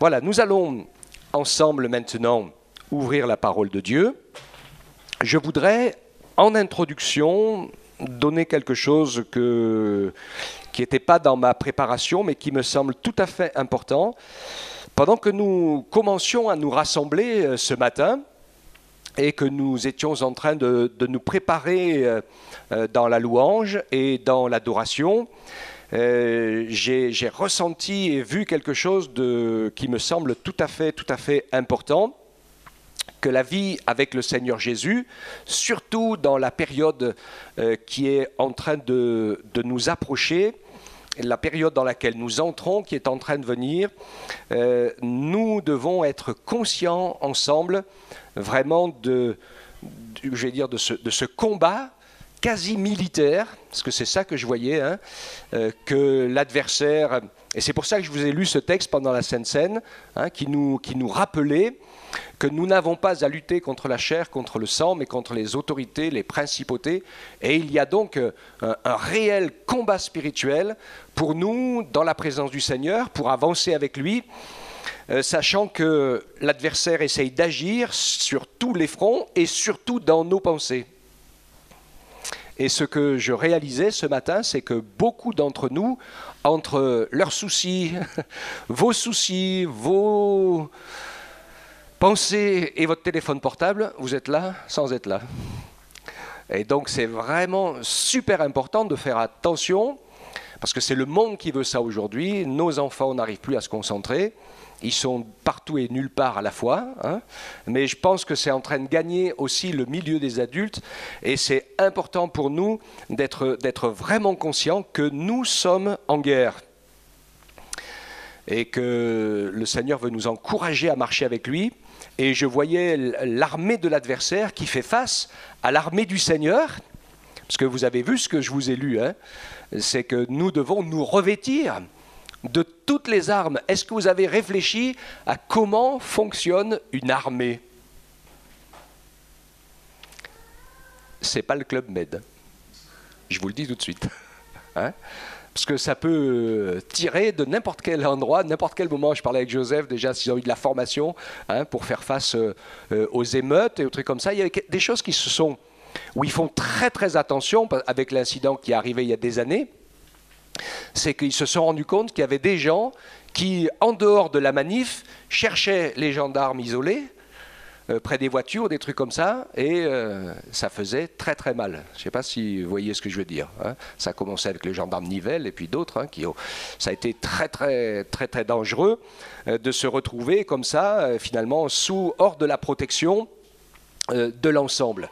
Voilà, nous allons ensemble maintenant ouvrir la parole de Dieu. Je voudrais, en introduction, donner quelque chose qui n'était pas dans ma préparation, mais qui me semble tout à fait important. Pendant que nous commencions à nous rassembler ce matin, et que nous étions en train de nous préparer dans la louange et dans l'adoration, j'ai ressenti et vu quelque chose qui me semble tout à fait important, que la vie avec le Seigneur Jésus, surtout dans la période qui est en train de nous approcher, la période dans laquelle nous entrons, qui est en train de venir, nous devons être conscients ensemble vraiment de ce combat quasi militaire, parce que c'est ça que je voyais, hein, que l'adversaire, et c'est pour ça que je vous ai lu ce texte pendant la Sainte Seine, hein, qui nous rappelait que nous n'avons pas à lutter contre la chair, contre le sang, mais contre les autorités, les principautés. Et il y a donc un réel combat spirituel pour nous, dans la présence du Seigneur, pour avancer avec lui, sachant que l'adversaire essaye d'agir sur tous les fronts et surtout dans nos pensées. Et ce que je réalisais ce matin, c'est que beaucoup d'entre nous, entre leurs soucis, vos pensez et votre téléphone portable, vous êtes là sans être là. Et donc c'est vraiment super important de faire attention, parce que c'est le monde qui veut ça aujourd'hui. Nos enfants n'arrivent plus à se concentrer, ils sont partout et nulle part à la fois, hein. Mais je pense que c'est en train de gagner aussi le milieu des adultes, et c'est important pour nous d'être vraiment conscients que nous sommes en guerre. Et que le Seigneur veut nous encourager à marcher avec lui. Et je voyais l'armée de l'adversaire qui fait face à l'armée du Seigneur, parce que vous avez vu ce que je vous ai lu, hein, c'est que nous devons nous revêtir de toutes les armes. Est-ce que vous avez réfléchi à comment fonctionne une armée? C'est pas le Club Med, je vous le dis tout de suite, hein? Parce que ça peut tirer de n'importe quel endroit, n'importe quel moment. Je parlais avec Joseph, déjà, s'ils ont eu de la formation, hein, pour faire face aux émeutes et aux trucs comme ça. Il y a des choses où ils font très attention, avec l'incident qui est arrivé il y a des années. C'est qu'ils se sont rendus compte qu'il y avait des gens qui, en dehors de la manif, cherchaient les gendarmes isolés, près des voitures, des trucs comme ça, et ça faisait très mal. Je ne sais pas si vous voyez ce que je veux dire, hein. Ça a commencé avec les gendarmes Nivelles et puis d'autres, hein, ça a été très dangereux de se retrouver comme ça, finalement, hors de la protection de l'ensemble.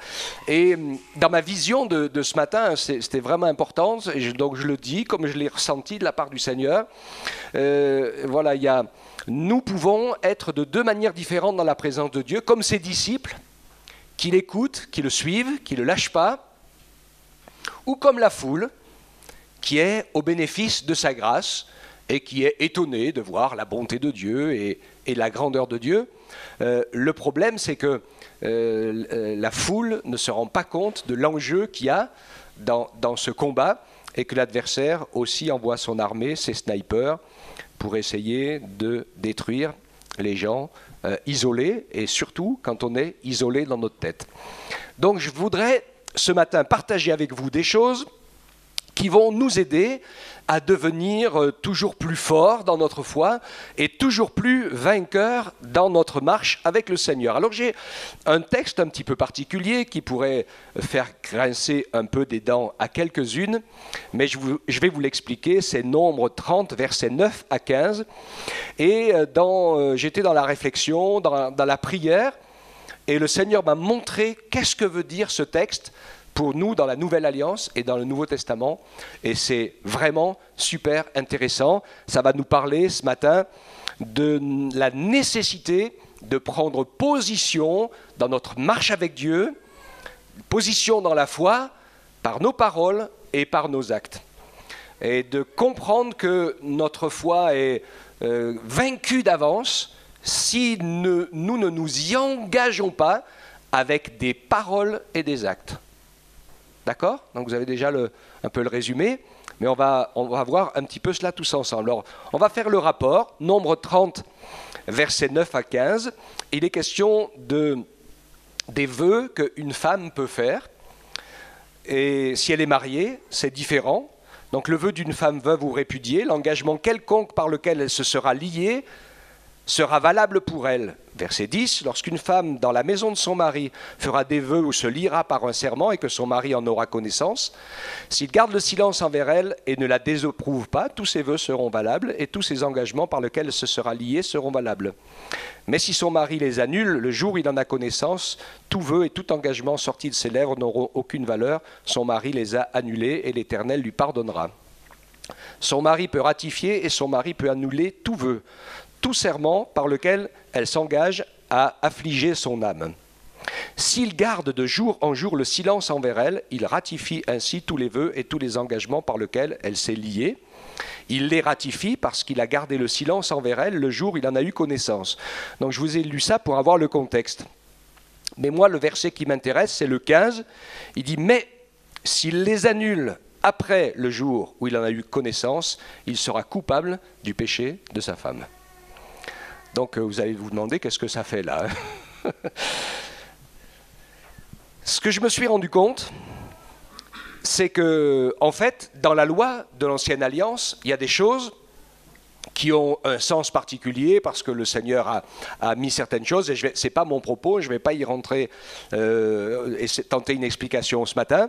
Et dans ma vision de ce matin, c'était vraiment important, donc je le dis comme je l'ai ressenti de la part du Seigneur. Voilà, nous pouvons être de deux manières différentes dans la présence de Dieu, comme ses disciples, qui l'écoutent, qui le suivent, qui ne le lâchent pas, ou comme la foule, qui est au bénéfice de sa grâce et qui est étonnée de voir la bonté de Dieu et la grandeur de Dieu. Le problème, c'est que la foule ne se rend pas compte de l'enjeu qu'il y a dans ce combat, et que l'adversaire aussi envoie son armée, ses snipers, pour essayer de détruire les gens isolés, et surtout quand on est isolé dans notre tête. Donc je voudrais ce matin partager avec vous des choses qui vont nous aider à devenir toujours plus forts dans notre foi et toujours plus vainqueurs dans notre marche avec le Seigneur. Alors j'ai un texte un petit peu particulier qui pourrait faire grincer un peu des dents à quelques-unes, mais je vais vous l'expliquer. C'est Nombre 30, versets 9 à 15. Et j'étais dans la réflexion, dans la prière, et le Seigneur m'a montré qu'est-ce que veut dire ce texte pour nous dans la Nouvelle Alliance et dans le Nouveau Testament. Et c'est vraiment super intéressant. Ça va nous parler ce matin de la nécessité de prendre position dans notre marche avec Dieu, position dans la foi, par nos paroles et par nos actes. Et de comprendre que notre foi est vaincue d'avance si nous ne nous y engageons pas avec des paroles et des actes. D'accord? Donc vous avez déjà un peu le résumé, mais on va voir un petit peu cela tous ensemble. Alors, on va faire le rapport. Nombre 30, versets 9 à 15. Il est question des vœux qu'une femme peut faire. Et si elle est mariée, c'est différent. Donc le vœu d'une femme veuve ou répudiée, l'engagement quelconque par lequel elle se sera liée, sera valable pour elle. Verset 10, lorsqu'une femme dans la maison de son mari fera des vœux ou se liera par un serment et que son mari en aura connaissance, s'il garde le silence envers elle et ne la désapprouve pas, tous ses vœux seront valables et tous ses engagements par lesquels elle se sera liée seront valables. Mais si son mari les annule, le jour où il en a connaissance, tout vœu et tout engagement sorti de ses lèvres n'auront aucune valeur. Son mari les a annulés et l'Éternel lui pardonnera. Son mari peut ratifier et son mari peut annuler tout vœu, tout serment par lequel elle s'engage à affliger son âme. S'il garde de jour en jour le silence envers elle, il ratifie ainsi tous les vœux et tous les engagements par lesquels elle s'est liée. Il les ratifie parce qu'il a gardé le silence envers elle le jour où il en a eu connaissance. Donc je vous ai lu ça pour avoir le contexte. Mais moi, le verset qui m'intéresse, c'est le 15. Il dit « Mais s'il les annule après le jour où il en a eu connaissance, il sera coupable du péché de sa femme. » Donc vous allez vous demander qu'est-ce que ça fait là. Ce que je me suis rendu compte, c'est que, en fait, dans la loi de l'Ancienne Alliance, il y a des choses qui ont un sens particulier parce que le Seigneur a mis certaines choses, et ce n'est pas mon propos, je ne vais pas y rentrer et tenter une explication ce matin,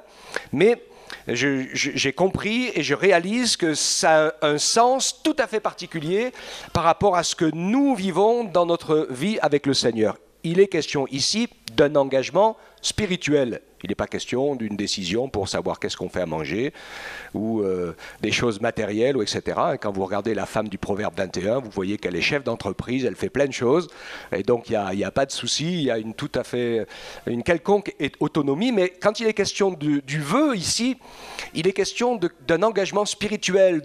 mais j'ai compris et je réalise que ça a un sens tout à fait particulier par rapport à ce que nous vivons dans notre vie avec le Seigneur. Il est question ici d'un engagement spirituel. Il n'est pas question d'une décision pour savoir qu'est-ce qu'on fait à manger ou des choses matérielles, ou etc. Quand vous regardez la femme du Proverbe 21, vous voyez qu'elle est chef d'entreprise, elle fait plein de choses. Et donc, il n'y a pas de souci, il y a une quelconque autonomie. Mais quand il est question du vœu ici, il est question d'un engagement spirituel,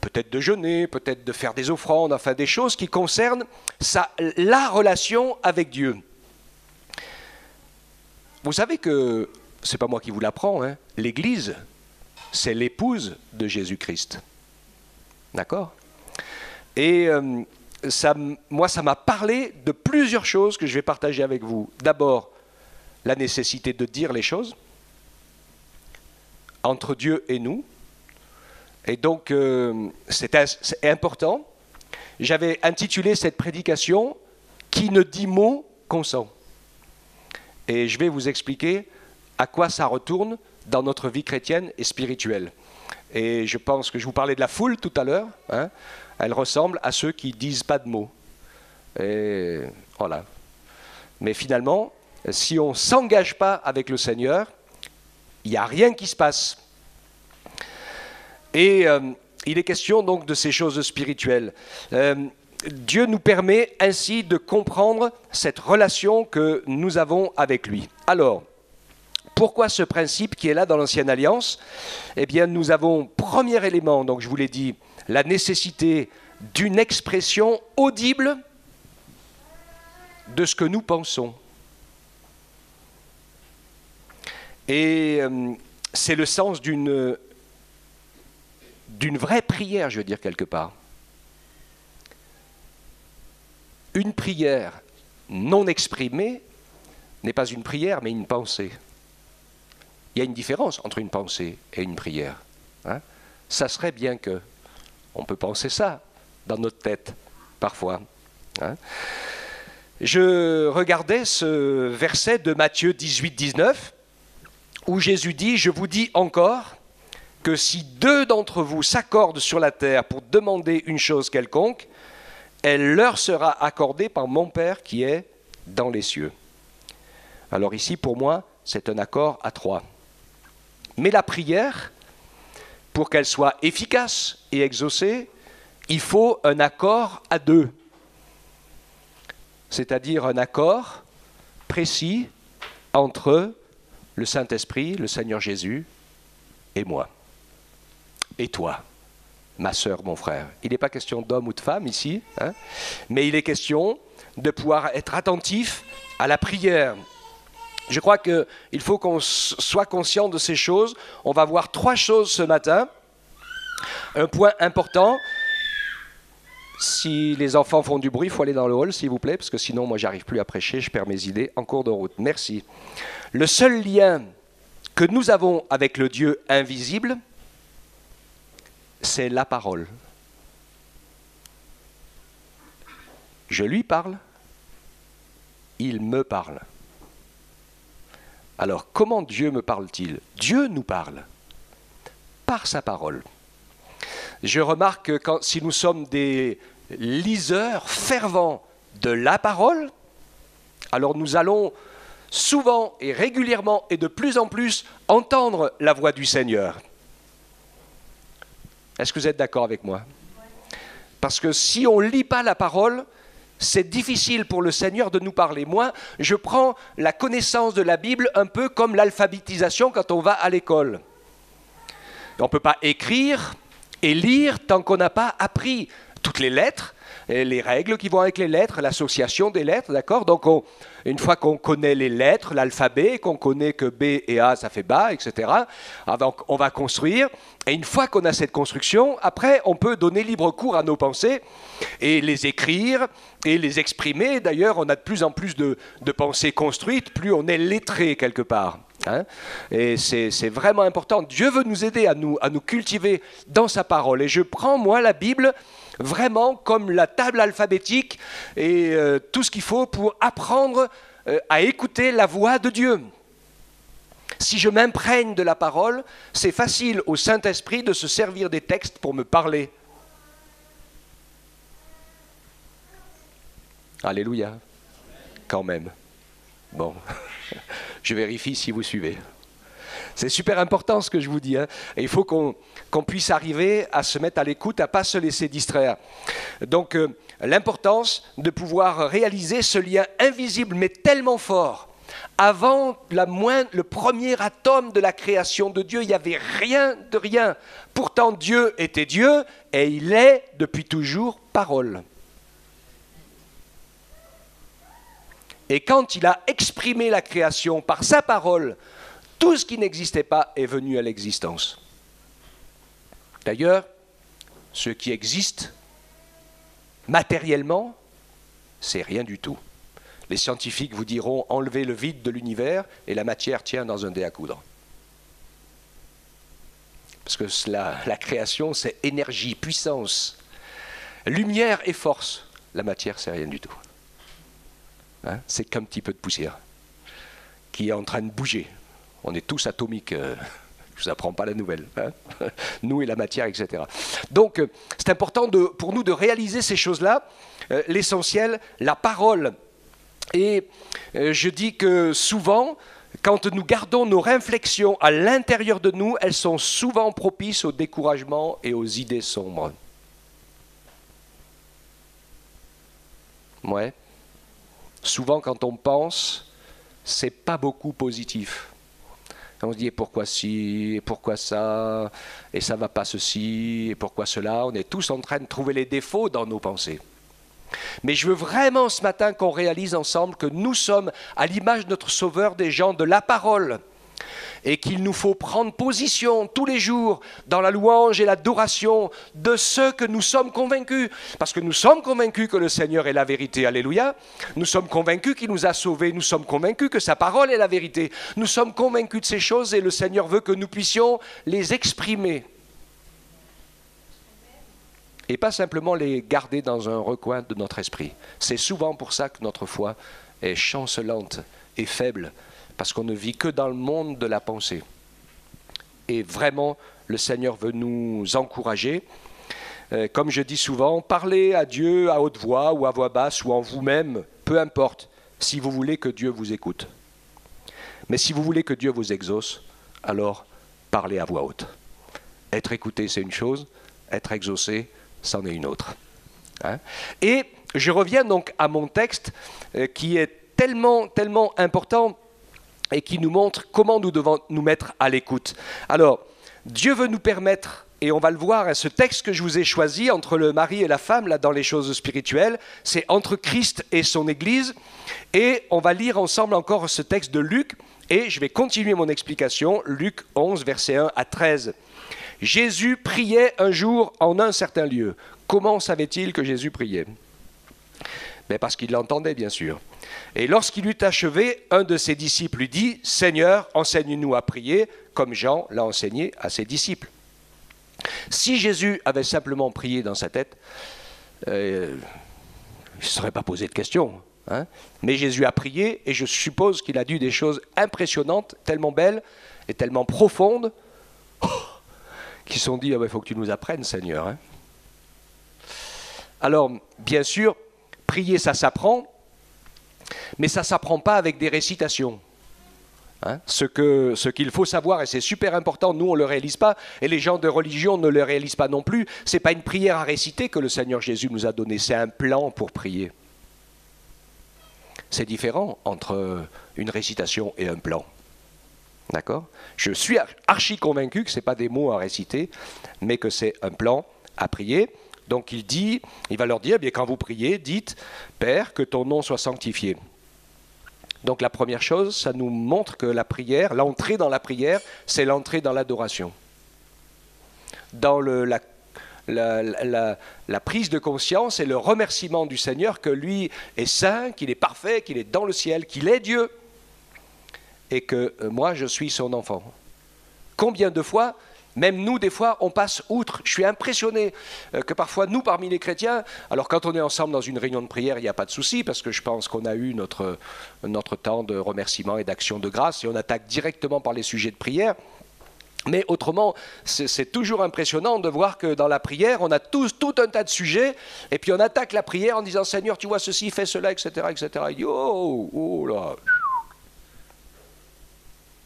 peut-être de jeûner, peut-être de faire des offrandes, enfin des choses qui concernent la relation avec Dieu. Vous savez que, ce n'est pas moi qui vous l'apprends, hein, l'Église, c'est l'épouse de Jésus-Christ. D'accord ? Et moi, ça m'a parlé de plusieurs choses que je vais partager avec vous. D'abord, la nécessité de dire les choses entre Dieu et nous. Et donc, c'est important. J'avais intitulé cette prédication « Qui ne dit mot consent ». Et je vais vous expliquer à quoi ça retourne dans notre vie chrétienne et spirituelle. Et je pense que je vous parlais de la foule tout à l'heure. Hein, elle ressemble à ceux qui ne disent pas de mots. Et voilà. Mais finalement, si on ne s'engage pas avec le Seigneur, il n'y a rien qui se passe. Et il est question donc de ces choses spirituelles. Dieu nous permet ainsi de comprendre cette relation que nous avons avec lui. Alors, pourquoi ce principe qui est là dans l'Ancienne Alliance ? Eh bien, nous avons, premier élément, donc je vous l'ai dit, la nécessité d'une expression audible de ce que nous pensons. Et c'est le sens d'une vraie prière, je veux dire, quelque part. Une prière non exprimée n'est pas une prière, mais une pensée. Il y a une différence entre une pensée et une prière. Hein ? Ça serait bien que... On peut penser ça dans notre tête, parfois. Hein ? Je regardais ce verset de Matthieu 18, 19, où Jésus dit « Je vous dis encore que si 2 d'entre vous s'accordent sur la terre pour demander une chose quelconque, elle leur sera accordée par mon Père qui est dans les cieux. » Alors ici, pour moi, c'est un accord à 3. Mais la prière, pour qu'elle soit efficace et exaucée, il faut un accord à 2. C'est-à-dire un accord précis entre le Saint-Esprit, le Seigneur Jésus et moi. Et toi, ma sœur, mon frère. Il n'est pas question d'homme ou de femme ici, hein, mais il est question de pouvoir être attentif à la prière. Je crois qu'il faut qu'on soit conscient de ces choses. On va voir 3 choses ce matin. Un point important, Si les enfants font du bruit, il faut aller dans le hall, s'il vous plaît, parce que sinon, moi, j'arrive plus à prêcher, je perds mes idées en cours de route. Merci. Le seul lien que nous avons avec le Dieu invisible, c'est la parole. Je lui parle, il me parle. Alors, comment Dieu me parle-t-il? Dieu nous parle par sa parole. Je remarque que si nous sommes des liseurs fervents de la parole, alors nous allons souvent et régulièrement et de plus en plus entendre la voix du Seigneur. Est-ce que vous êtes d'accord avec moi? Parce que si on ne lit pas la parole, c'est difficile pour le Seigneur de nous parler. Moi, je prends la connaissance de la Bible un peu comme l'alphabétisation quand on va à l'école. On ne peut pas écrire et lire tant qu'on n'a pas appris toutes les lettres, les règles qui vont avec les lettres, l'association des lettres, d'accord? Donc, une fois qu'on connaît les lettres, l'alphabet, qu'on connaît que B et A, ça fait bas, etc., donc on va construire. Et une fois qu'on a cette construction, après, on peut donner libre cours à nos pensées et les écrire et les exprimer. D'ailleurs, on a de plus en plus de pensées construites, plus on est lettré quelque part. Hein? Et c'est vraiment important. Dieu veut nous aider à nous cultiver dans sa parole. Et je prends, moi, la Bible vraiment comme la table alphabétique et tout ce qu'il faut pour apprendre à écouter la voix de Dieu. Si je m'imprègne de la parole, c'est facile au Saint-Esprit de se servir des textes pour me parler. Alléluia. Quand même. Bon, je vérifie si vous suivez. C'est super important ce que je vous dis. Hein. Et il faut qu'on puisse arriver à se mettre à l'écoute, à ne pas se laisser distraire. Donc, l'importance de pouvoir réaliser ce lien invisible, mais tellement fort. Avant le premier atome de la création de Dieu, il n'y avait rien de rien. Pourtant, Dieu était Dieu et il est depuis toujours parole. Et quand il a exprimé la création par sa parole, tout ce qui n'existait pas est venu à l'existence. D'ailleurs, ce qui existe matériellement, c'est rien du tout. Les scientifiques vous diront enlever le vide de l'univers et la matière tient dans un dé à coudre. Parce que la création, c'est énergie, puissance, lumière et force. La matière, c'est rien du tout. Hein, c'est qu'un petit peu de poussière qui est en train de bouger. On est tous atomiques. Je ne vous apprends pas la nouvelle. Hein, nous et la matière, etc. Donc, c'est important pour nous de réaliser ces choses-là. L'essentiel, la parole. Et je dis que souvent, quand nous gardons nos réflexions à l'intérieur de nous, elles sont souvent propices au découragement et aux idées sombres. Ouais. Souvent, quand on pense, c'est pas beaucoup positif. On se dit, et pourquoi ci, et pourquoi ça, et ça va pas ceci, et pourquoi cela. On est tous en train de trouver les défauts dans nos pensées. Mais je veux vraiment ce matin qu'on réalise ensemble que nous sommes, à l'image de notre Sauveur, des gens de la parole. Et qu'il nous faut prendre position tous les jours dans la louange et l'adoration de ceux que nous sommes convaincus. Parce que nous sommes convaincus que le Seigneur est la vérité, alléluia. Nous sommes convaincus qu'il nous a sauvés, nous sommes convaincus que sa parole est la vérité. Nous sommes convaincus de ces choses et le Seigneur veut que nous puissions les exprimer. Et pas simplement les garder dans un recoin de notre esprit. C'est souvent pour ça que notre foi est chancelante et faible. Parce qu'on ne vit que dans le monde de la pensée. Et vraiment, le Seigneur veut nous encourager. Comme je dis souvent, parlez à Dieu à haute voix ou à voix basse ou en vous-même, peu importe, si vous voulez que Dieu vous écoute. Mais si vous voulez que Dieu vous exauce, alors parlez à voix haute. Être écouté, c'est une chose, être exaucé, c'en est une autre. Hein? Et je reviens donc à mon texte qui est tellement, tellement important et qui nous montre comment nous devons nous mettre à l'écoute. Alors, Dieu veut nous permettre, et on va le voir, ce texte que je vous ai choisi, entre le mari et la femme, là dans les choses spirituelles, c'est entre Christ et son Église, et on va lire ensemble encore ce texte de Luc, et je vais continuer mon explication, Luc 11, versets 1 à 13. Jésus priait un jour en un certain lieu. Comment savait-il que Jésus priait? Mais parce qu'il l'entendait, bien sûr. Et lorsqu'il eut achevé, un de ses disciples lui dit, « Seigneur, enseigne-nous à prier, comme Jean l'a enseigné à ses disciples. » Si Jésus avait simplement prié dans sa tête, il ne se serait pas posé de questions. Hein. Mais Jésus a prié, et je suppose qu'il a dit des choses impressionnantes, tellement belles et tellement profondes, qui se sont dit, ah ben, faut que tu nous apprennes, Seigneur. Hein. Alors, bien sûr, prier, ça s'apprend, mais ça ne s'apprend pas avec des récitations. Hein, ce qu'il faut savoir, et c'est super important, nous on ne le réalise pas, et les gens de religion ne le réalisent pas non plus, ce n'est pas une prière à réciter que le Seigneur Jésus nous a donné, c'est un plan pour prier. C'est différent entre une récitation et un plan. D'accord? Je suis archi convaincu que ce n'est pas des mots à réciter, mais que c'est un plan à prier. Donc il va leur dire, eh bien, quand vous priez, dites, Père, que ton nom soit sanctifié. Donc la première chose, ça nous montre que la prière, l'entrée dans la prière, c'est l'entrée dans l'adoration. Dans la prise de conscience et le remerciement du Seigneur que lui est saint, qu'il est parfait, qu'il est dans le ciel, qu'il est Dieu, et que moi je suis son enfant. Combien de fois, même nous des fois, on passe outre. Je suis impressionné que parfois nous parmi les chrétiens, alors quand on est ensemble dans une réunion de prière, il n'y a pas de souci, parce que je pense qu'on a eu notre temps de remerciement et d'action de grâce, et on attaque directement par les sujets de prière. Mais autrement, c'est toujours impressionnant de voir que dans la prière, on a tout un tas de sujets, et puis on attaque la prière en disant « Seigneur, tu vois ceci, fais cela, etc. etc. » Il dit « Oh là !»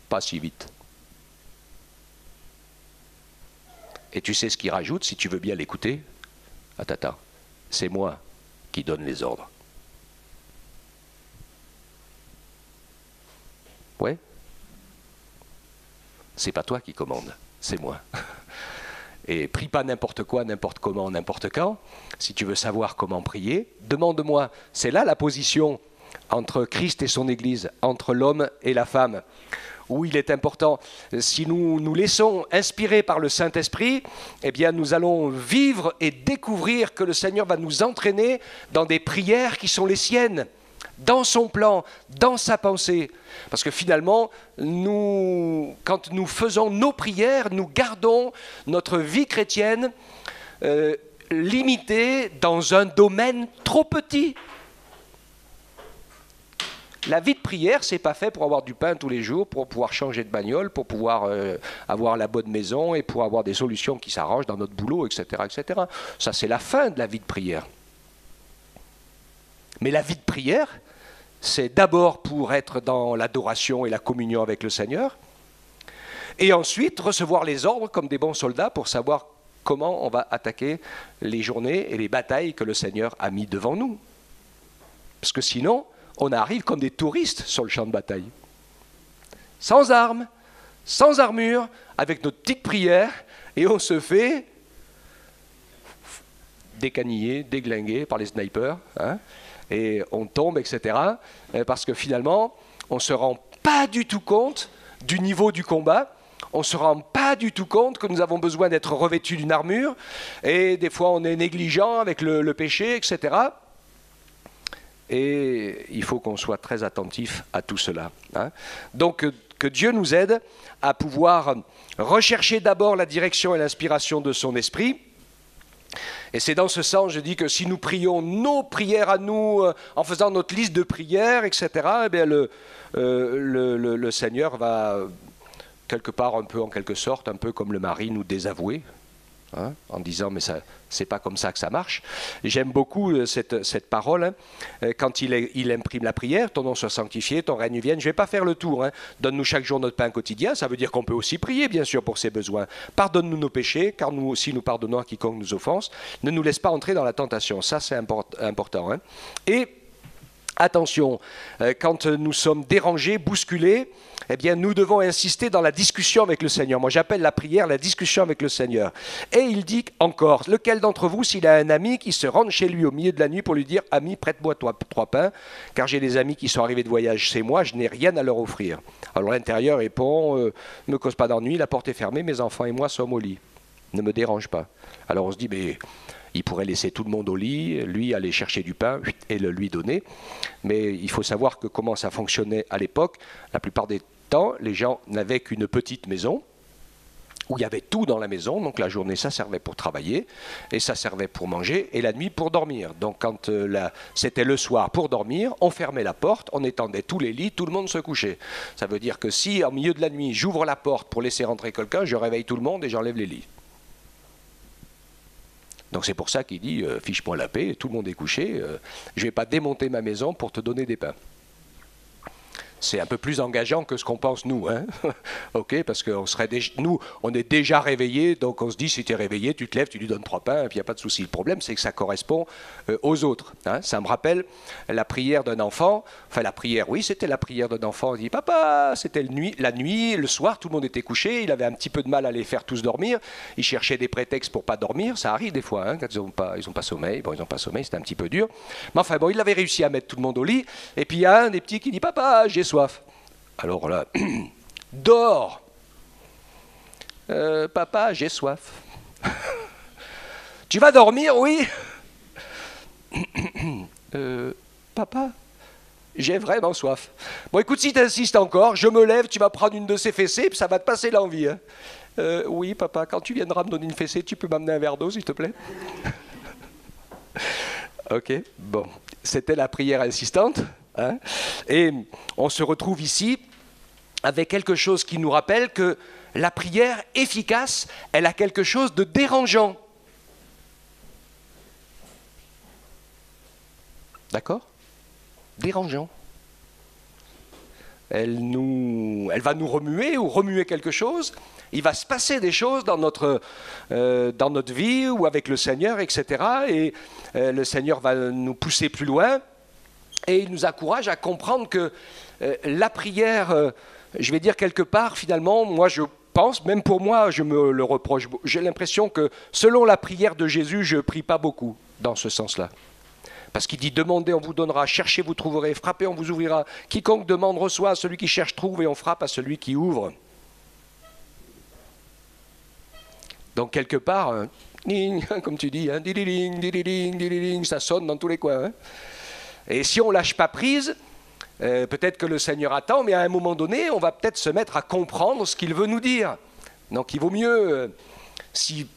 Pas si vite. Et tu sais ce qu'il rajoute, si tu veux bien l'écouter? Attends, c'est moi qui donne les ordres. Ouais? C'est pas toi qui commande, c'est moi. Et prie pas n'importe quoi, n'importe comment, n'importe quand. Si tu veux savoir comment prier, demande-moi. C'est là la position entre Christ et son Église, entre l'homme et la femme, où il est important, si nous nous laissons inspirer par le Saint-Esprit, eh bien nous allons vivre et découvrir que le Seigneur va nous entraîner dans des prières qui sont les siennes, dans son plan, dans sa pensée. Parce que finalement, quand nous faisons nos prières, nous gardons notre vie chrétienne limitée dans un domaine trop petit. La vie de prière, c'est pas fait pour avoir du pain tous les jours, pour pouvoir changer de bagnole, pour pouvoir avoir la bonne maison et pour avoir des solutions qui s'arrangent dans notre boulot, etc., etc. Ça, c'est la fin de la vie de prière. Mais la vie de prière, c'est d'abord pour être dans l'adoration et la communion avec le Seigneur, et ensuite recevoir les ordres comme des bons soldats pour savoir comment on va attaquer les journées et les batailles que le Seigneur a mis devant nous. Parce que sinon, on arrive comme des touristes sur le champ de bataille. Sans armes, sans armure, avec notre petite prière, et on se fait décaniller, déglinguer par les snipers, hein, et on tombe, etc. Parce que finalement, on ne se rend pas du tout compte du niveau du combat, on ne se rend pas du tout compte que nous avons besoin d'être revêtus d'une armure, et des fois on est négligent avec le péché, etc. Et il faut qu'on soit très attentif à tout cela. Hein. Donc que Dieu nous aide à pouvoir rechercher d'abord la direction et l'inspiration de son esprit. Et c'est dans ce sens, je dis que si nous prions nos prières à nous, en faisant notre liste de prières, etc., eh bien le Seigneur va quelque part, un peu en quelque sorte, un peu comme le mari, nous désavouer. Hein, en disant mais c'est pas comme ça que ça marche. J'aime beaucoup cette parole, hein, quand il imprime la prière, ton nom soit sanctifié, ton règne vienne. Je vais pas faire le tour, hein. Donne-nous chaque jour notre pain quotidien, ça veut dire qu'on peut aussi prier bien sûr pour ses besoins. Pardonne-nous nos péchés, car nous aussi nous pardonnons à quiconque nous offense. Ne nous laisse pas entrer dans la tentation, ça c'est important. Hein. Et attention, quand nous sommes dérangés, bousculés, eh bien, nous devons insister dans la discussion avec le Seigneur. Moi, j'appelle la prière la discussion avec le Seigneur. Et il dit encore, lequel d'entre vous, s'il a un ami qui se rende chez lui au milieu de la nuit pour lui dire « Ami, prête-moi 3 pains, car j'ai des amis qui sont arrivés de voyage chez moi, je n'ai rien à leur offrir. » Alors l'intérieur répond « Ne me cause pas d'ennui, la porte est fermée, mes enfants et moi sommes au lit. » ne me dérange pas. Alors on se dit, mais il pourrait laisser tout le monde au lit, lui aller chercher du pain et le lui donner. Mais il faut savoir que comment ça fonctionnait à l'époque. La plupart des temps, les gens n'avaient qu'une petite maison, où il y avait tout dans la maison, donc la journée ça servait pour travailler, et ça servait pour manger, et la nuit pour dormir. Donc quand c'était le soir pour dormir, on fermait la porte, on étendait tous les lits, tout le monde se couchait. Ça veut dire que si, au milieu de la nuit, j'ouvre la porte pour laisser rentrer quelqu'un, je réveille tout le monde et j'enlève les lits. Donc c'est pour ça qu'il dit, fiche-moi la paix, tout le monde est couché, je ne vais pas démonter ma maison pour te donner des pains. C'est un peu plus engageant que ce qu'on pense nous, hein. Ok, parce que nous, on est déjà réveillés, donc on se dit, si tu es réveillé, tu te lèves, tu lui donnes 3 pains, et puis il n'y a pas de souci. Le problème, c'est que ça correspond aux autres, hein. Ça me rappelle la prière d'un enfant, enfin la prière, oui, c'était la prière d'un enfant. Il dit, papa, c'était la nuit, le soir, tout le monde était couché, il avait un petit peu de mal à les faire tous dormir, il cherchait des prétextes pour pas dormir, ça arrive des fois, hein, quand ils n'ont pas sommeil, bon, ils n'ont pas sommeil, c'était un petit peu dur. Mais enfin, bon, il avait réussi à mettre tout le monde au lit, et puis il y a un des petits qui dit, papa, j'ai soif. Alors là, dors. Papa, j'ai soif. Tu vas dormir, oui. Papa, j'ai vraiment soif. Bon, écoute, si tu insistes encore, je me lève, tu vas prendre une de ces fessées, puis ça va te passer l'envie. Hein. Oui, papa, quand tu viendras me donner une fessée, tu peux m'amener un verre d'eau, s'il te plaît. Ok, bon. C'était la prière insistante. Hein, et on se retrouve ici avec quelque chose qui nous rappelle que la prière efficace, elle a quelque chose de dérangeant. D'accord ? Dérangeant. Elle va nous remuer ou remuer quelque chose. Il va se passer des choses dans notre vie ou avec le Seigneur, etc. Et le Seigneur va nous pousser plus loin. Et il nous encourage à comprendre que la prière, je vais dire quelque part, finalement, moi je pense, même pour moi, je me le reproche. J'ai l'impression que selon la prière de Jésus, je ne prie pas beaucoup dans ce sens-là. Parce qu'il dit, demandez, on vous donnera, cherchez, vous trouverez, frappez, on vous ouvrira. Quiconque demande reçoit, celui qui cherche trouve, et on frappe à celui qui ouvre. Donc quelque part, comme tu dis, ça sonne dans tous les coins. Hein. Et si on ne lâche pas prise, peut-être que le Seigneur attend, mais à un moment donné, on va peut-être se mettre à comprendre ce qu'il veut nous dire. Donc il vaut mieux s'y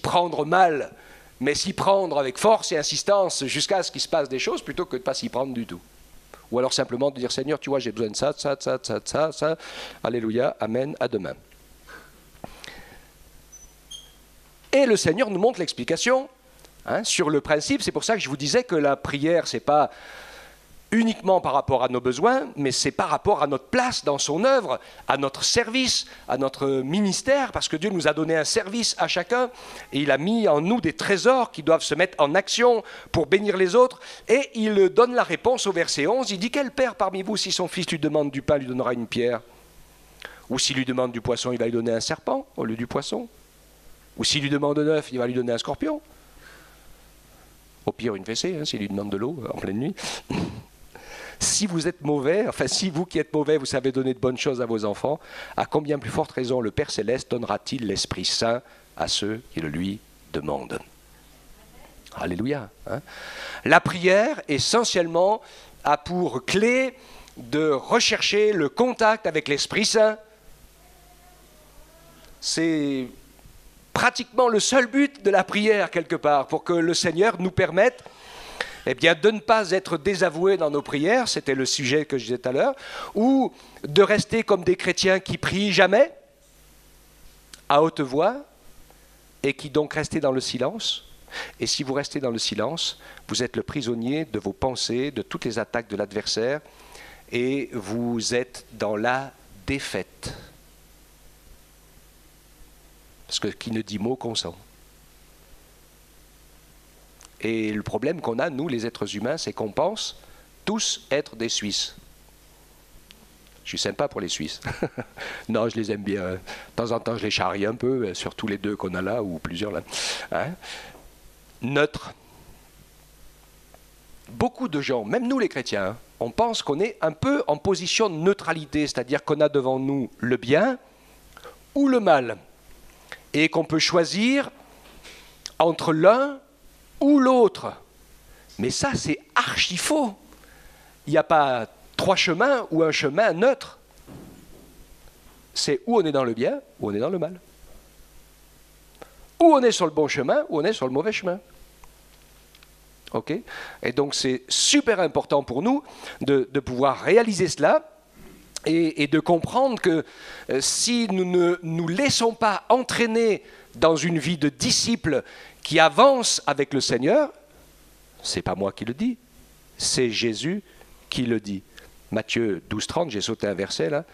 prendre mal, mais s'y prendre avec force et insistance jusqu'à ce qu'il se passe des choses, plutôt que de ne pas s'y prendre du tout. Ou alors simplement de dire, Seigneur, tu vois, j'ai besoin de ça, ça. Alléluia, amen, à demain. Et le Seigneur nous montre l'explication. Hein, sur le principe, c'est pour ça que je vous disais que la prière, ce n'est pas uniquement par rapport à nos besoins, mais c'est par rapport à notre place dans son œuvre, à notre service, à notre ministère, parce que Dieu nous a donné un service à chacun, et il a mis en nous des trésors qui doivent se mettre en action pour bénir les autres, et il donne la réponse au verset 11, il dit, quel père parmi vous, si son fils lui demande du pain, lui donnera une pierre? Ou s'il lui demande du poisson, il va lui donner un serpent au lieu du poisson? Ou s'il lui demande un œuf, il va lui donner un scorpion? Au pire, une fessée, hein, s'il lui demande de l'eau en pleine nuit. Si vous êtes mauvais, enfin si vous qui êtes mauvais, vous savez donner de bonnes choses à vos enfants, à combien plus forte raison le Père Céleste donnera-t-il l'Esprit Saint à ceux qui le lui demandent? Alléluia. Hein. La prière, essentiellement, a pour clé de rechercher le contact avec l'Esprit Saint. C'est pratiquement le seul but de la prière, quelque part, pour que le Seigneur nous permette de ne pas être désavoués dans nos prières, c'était le sujet que je disais tout à l'heure, ou de rester comme des chrétiens qui prient jamais, à haute voix, et qui donc restent dans le silence. Et si vous restez dans le silence, vous êtes le prisonnier de vos pensées, de toutes les attaques de l'adversaire, et vous êtes dans la défaite. Parce que qui ne dit mot consent. Et le problème qu'on a, nous, les êtres humains, c'est qu'on pense tous être des Suisses. Je suis sympa pour les Suisses. Non, je les aime bien. De temps en temps, je les charrie un peu, surtout les deux qu'on a là, ou plusieurs là. Hein? Neutre. Beaucoup de gens, même nous les chrétiens, on pense qu'on est un peu en position de neutralité, c'est-à-dire qu'on a devant nous le bien ou le mal. et qu'on peut choisir entre l'un ou l'autre. Mais ça, c'est archi faux. Il n'y a pas 3 chemins ou un chemin neutre. C'est où on est dans le bien, ou on est dans le mal. Ou on est sur le bon chemin, ou on est sur le mauvais chemin. Ok ? Et donc c'est super important pour nous de pouvoir réaliser cela et de comprendre que si nous ne nous laissons pas entraîner dans une vie de disciple qui avance avec le Seigneur, c'est pas moi qui le dis, c'est Jésus qui le dit. Matthieu 12,30, j'ai sauté un verset là,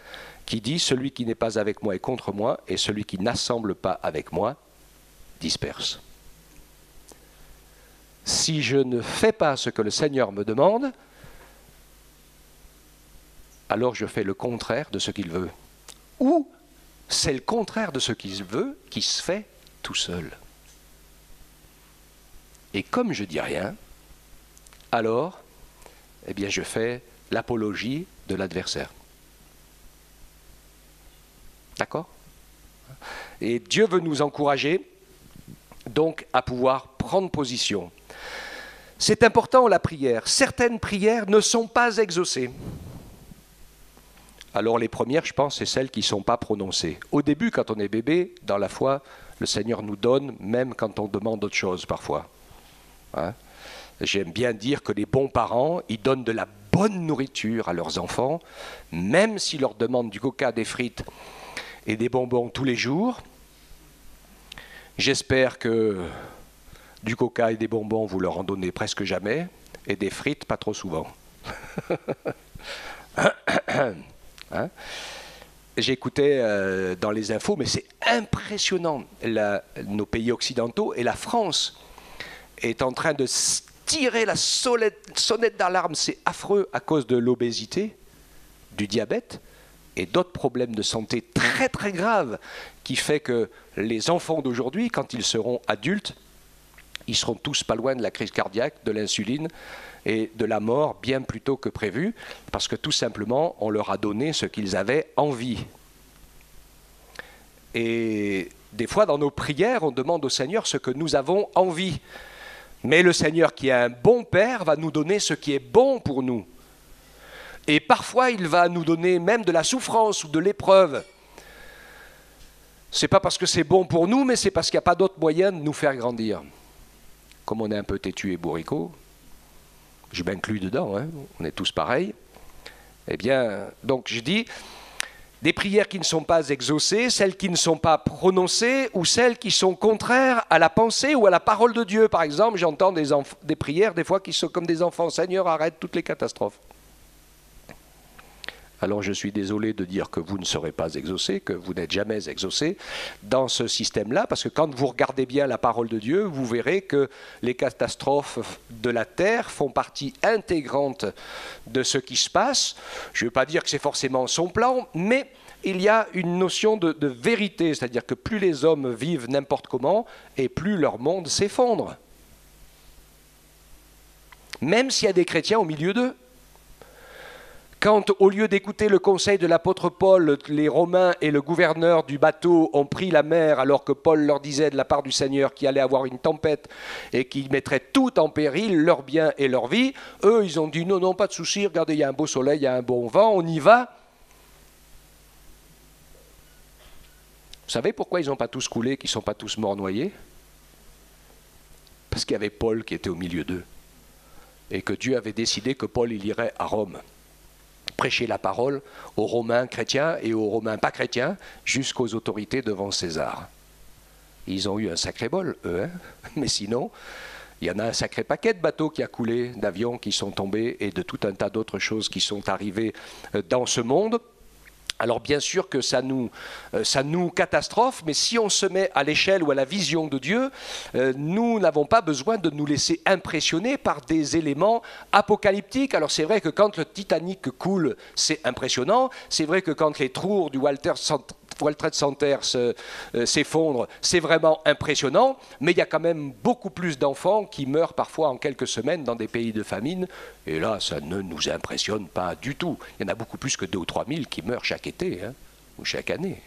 qui dit « Celui qui n'est pas avec moi est contre moi, et celui qui n'assemble pas avec moi disperse. » Si je ne fais pas ce que le Seigneur me demande, alors je fais le contraire de ce qu'il veut. Ou c'est le contraire de ce qu'il veut qui se fait tout seul. Et comme je dis rien, alors, eh bien, je fais l'apologie de l'adversaire. D'accord ? Et Dieu veut nous encourager, donc, à pouvoir prendre position. C'est important la prière. Certaines prières ne sont pas exaucées. Alors les premières, je pense, c'est celles qui ne sont pas prononcées. Au début, quand on est bébé, dans la foi, le Seigneur nous donne, même quand on demande autre chose parfois. Hein ? J'aime bien dire que les bons parents, ils donnent de la bonne nourriture à leurs enfants, même s'ils leur demandent du coca, des frites et des bonbons tous les jours. J'espère que du coca et des bonbons, vous leur en donnez presque jamais, et des frites, pas trop souvent. Hein ? J'écoutais dans les infos, mais c'est impressionnant. Nos pays occidentaux et la France est en train de tirer la sonnette d'alarme. C'est affreux à cause de l'obésité, du diabète et d'autres problèmes de santé très très graves qui fait que les enfants d'aujourd'hui, quand ils seront adultes, ils seront tous pas loin de la crise cardiaque, de l'insuline et de la mort bien plus tôt que prévu, parce que tout simplement, on leur a donné ce qu'ils avaient envie. Et des fois, dans nos prières, on demande au Seigneur ce que nous avons envie. Mais le Seigneur, qui est un bon Père, va nous donner ce qui est bon pour nous. Et parfois, il va nous donner même de la souffrance ou de l'épreuve. C'est pas parce que c'est bon pour nous, mais c'est parce qu'il n'y a pas d'autre moyen de nous faire grandir. Comme on est un peu têtu et bourricot, je m'inclus dedans, hein, on est tous pareils. Eh bien, donc je dis, des prières qui ne sont pas exaucées, celles qui ne sont pas prononcées, ou celles qui sont contraires à la pensée ou à la parole de Dieu. Par exemple, j'entends des prières des fois qui sont comme des enfants. Seigneur, arrête toutes les catastrophes. Alors je suis désolé de dire que vous ne serez pas exaucés, que vous n'êtes jamais exaucés dans ce système-là, parce que quand vous regardez bien la parole de Dieu, vous verrez que les catastrophes de la terre font partie intégrante de ce qui se passe. Je ne veux pas dire que c'est forcément son plan, mais il y a une notion de vérité, c'est-à-dire que plus les hommes vivent n'importe comment, et plus leur monde s'effondre. Même s'il y a des chrétiens au milieu d'eux. Quand, au lieu d'écouter le conseil de l'apôtre Paul, les Romains et le gouverneur du bateau ont pris la mer alors que Paul leur disait de la part du Seigneur qu'il allait avoir une tempête et qu'il mettrait tout en péril, leur bien et leur vie, eux, ils ont dit non, non, pas de souci, regardez, il y a un beau soleil, il y a un bon vent, on y va. Vous savez pourquoi ils n'ont pas tous coulé, qu'ils ne sont pas tous morts noyés? Parce qu'il y avait Paul qui était au milieu d'eux et que Dieu avait décidé que Paul il irait à Rome prêcher la parole aux Romains chrétiens et aux Romains pas chrétiens jusqu'aux autorités devant César. Ils ont eu un sacré bol, eux, hein, mais sinon, il y en a un sacré paquet de bateaux qui a coulé, d'avions qui sont tombés et de tout un tas d'autres choses qui sont arrivées dans ce monde. Alors bien sûr que ça nous catastrophe, mais si on se met à l'échelle ou à la vision de Dieu, nous n'avons pas besoin de nous laisser impressionner par des éléments apocalyptiques. Alors c'est vrai que quand le Titanic coule, c'est impressionnant. C'est vrai que quand les tours du World Trade Center s'effondrent, c'est vraiment impressionnant. Mais il y a quand même beaucoup plus d'enfants qui meurent parfois en quelques semaines dans des pays de famine. Et là, ça ne nous impressionne pas du tout. Il y en a beaucoup plus que 2 ou 3 000 qui meurent chaque été, hein, ou chaque année.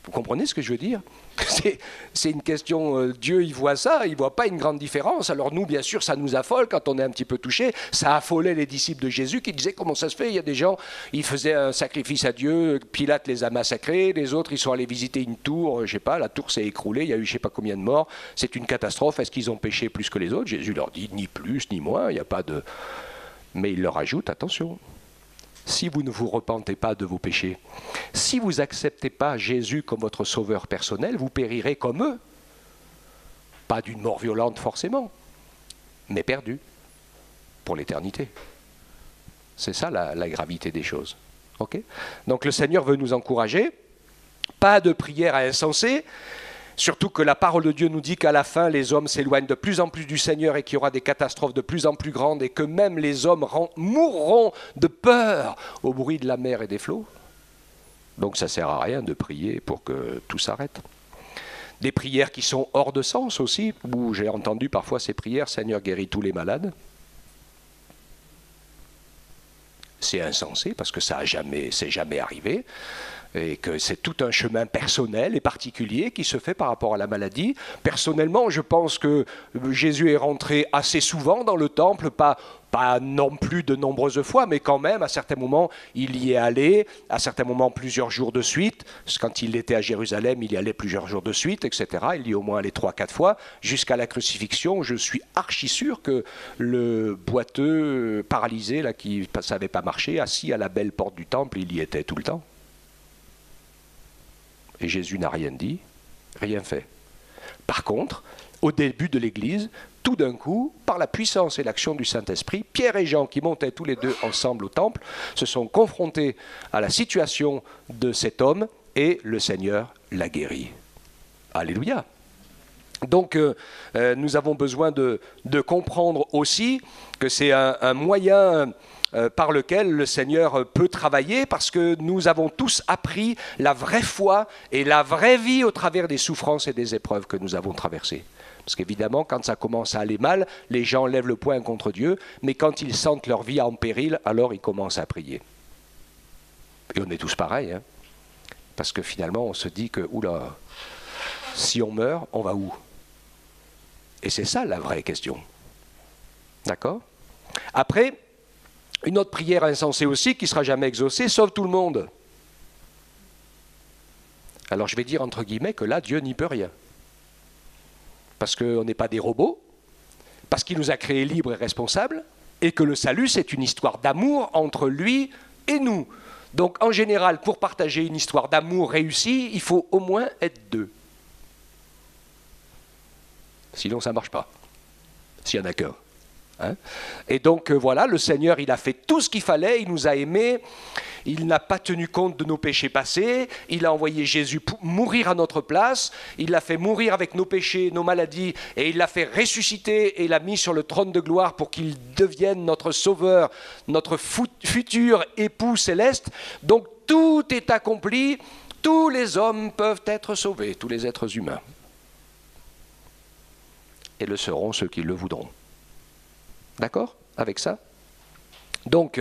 Vous comprenez ce que je veux dire? C'est une question, Dieu il voit ça, il ne voit pas une grande différence. Alors nous, bien sûr, ça nous affole quand on est un petit peu touché. Ça affolait les disciples de Jésus qui disaient comment ça se fait, il y a des gens, ils faisaient un sacrifice à Dieu, Pilate les a massacrés, les autres ils sont allés visiter une tour, je sais pas, la tour s'est écroulée, il y a eu je sais pas combien de morts, c'est une catastrophe, est-ce qu'ils ont péché plus que les autres? Jésus leur dit ni plus ni moins, il n'y a pas de... Mais il leur ajoute, attention, si vous ne vous repentez pas de vos péchés, si vous n'acceptez pas Jésus comme votre sauveur personnel, vous périrez comme eux. Pas d'une mort violente forcément, mais perdu pour l'éternité. C'est ça la gravité des choses. Okay? Donc le Seigneur veut nous encourager, pas de prière à insensé, surtout que la parole de Dieu nous dit qu'à la fin, les hommes s'éloignent de plus en plus du Seigneur et qu'il y aura des catastrophes de plus en plus grandes et que même les hommes mourront de peur au bruit de la mer et des flots. Donc ça ne sert à rien de prier pour que tout s'arrête. Des prières qui sont hors de sens aussi, où j'ai entendu parfois ces prières, Seigneur guéris tous les malades. C'est insensé parce que c'est jamais arrivé. Et que c'est tout un chemin personnel et particulier qui se fait par rapport à la maladie. Personnellement, je pense que Jésus est rentré assez souvent dans le temple, pas non plus de nombreuses fois, mais quand même, à certains moments, il y est allé, à certains moments, plusieurs jours de suite. Quand il était à Jérusalem, il y allait plusieurs jours de suite, etc. Il y est au moins allé 3-4 fois, jusqu'à la crucifixion. Je suis archi sûr que le boiteux paralysé, là, qui ne savait pas marcher, assis à la belle porte du temple, il y était tout le temps. Et Jésus n'a rien dit, rien fait. Par contre, au début de l'Église, tout d'un coup, par la puissance et l'action du Saint-Esprit, Pierre et Jean, qui montaient tous les deux ensemble au temple, se sont confrontés à la situation de cet homme et le Seigneur l'a guéri. Alléluia. Donc, nous avons besoin de comprendre aussi que c'est un moyen par lequel le Seigneur peut travailler, parce que nous avons tous appris la vraie foi et la vraie vie au travers des souffrances et des épreuves que nous avons traversées. Parce qu'évidemment, quand ça commence à aller mal, les gens lèvent le poing contre Dieu, mais quand ils sentent leur vie en péril, alors ils commencent à prier. Et on est tous pareils, hein, parce que finalement, on se dit que, oula, si on meurt, on va où? Et c'est ça la vraie question. D'accord? Après, une autre prière insensée aussi, qui ne sera jamais exaucée, sauve tout le monde. Alors je vais dire entre guillemets que là, Dieu n'y peut rien. Parce qu'on n'est pas des robots, parce qu'il nous a créés libres et responsables, et que le salut, c'est une histoire d'amour entre lui et nous. Donc en général, pour partager une histoire d'amour réussie, il faut au moins être deux. Sinon, ça ne marche pas, s'il n'y en a qu'un. Hein? Et donc voilà, le Seigneur, il a fait tout ce qu'il fallait, il nous a aimés, il n'a pas tenu compte de nos péchés passés, il a envoyé Jésus mourir à notre place, il l'a fait mourir avec nos péchés, nos maladies, et il l'a fait ressusciter et l'a mis sur le trône de gloire pour qu'il devienne notre sauveur, notre futur époux céleste. Donc tout est accompli, tous les hommes peuvent être sauvés, tous les êtres humains. Et le seront ceux qui le voudront. D'accord avec ça? Donc,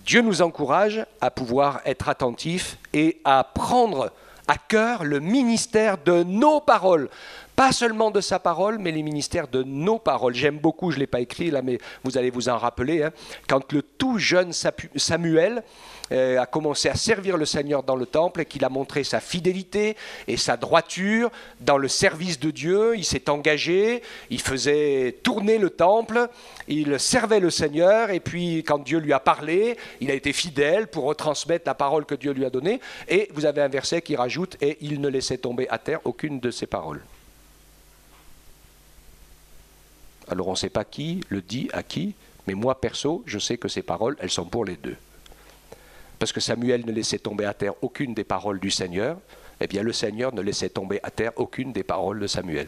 Dieu nous encourage à pouvoir être attentifs et à prendre à cœur le ministère de nos paroles. Pas seulement de sa parole, mais les ministères de nos paroles. J'aime beaucoup, je ne l'ai pas écrit là, mais vous allez vous en rappeler, hein, quand le tout jeune Samuel a commencé à servir le Seigneur dans le temple et qu'il a montré sa fidélité et sa droiture dans le service de Dieu. Il s'est engagé, il faisait tourner le temple, il servait le Seigneur, et puis quand Dieu lui a parlé, il a été fidèle pour retransmettre la parole que Dieu lui a donnée. Et vous avez un verset qui rajoute « Et il ne laissait tomber à terre aucune de ses paroles ». Alors on ne sait pas qui le dit à qui, mais moi perso, je sais que ces paroles, elles sont pour les deux. Parce que Samuel ne laissait tomber à terre aucune des paroles du Seigneur, eh bien le Seigneur ne laissait tomber à terre aucune des paroles de Samuel.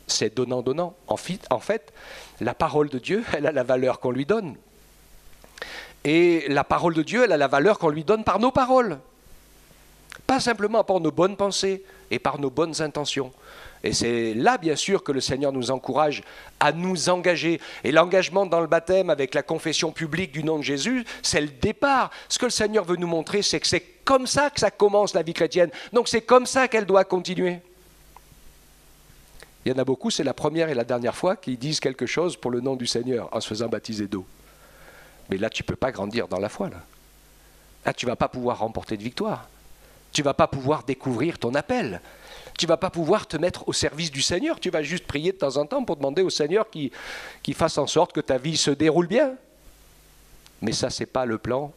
C'est donnant-donnant. En fait, la parole de Dieu, elle a la valeur qu'on lui donne. Et la parole de Dieu, elle a la valeur qu'on lui donne par nos paroles. Pas simplement par nos bonnes pensées et par nos bonnes intentions. Et c'est là, bien sûr, que le Seigneur nous encourage à nous engager. Et l'engagement dans le baptême avec la confession publique du nom de Jésus, c'est le départ. Ce que le Seigneur veut nous montrer, c'est que c'est comme ça que ça commence la vie chrétienne. Donc c'est comme ça qu'elle doit continuer. Il y en a beaucoup, c'est la première et la dernière fois qu'ils disent quelque chose pour le nom du Seigneur en se faisant baptiser d'eau. Mais là, tu ne peux pas grandir dans la foi. Là, tu ne vas pas pouvoir remporter de victoire. Tu ne vas pas pouvoir découvrir ton appel. Tu ne vas pas pouvoir te mettre au service du Seigneur. Tu vas juste prier de temps en temps pour demander au Seigneur qu'il fasse en sorte que ta vie se déroule bien. Mais ça, ce n'est pas le plan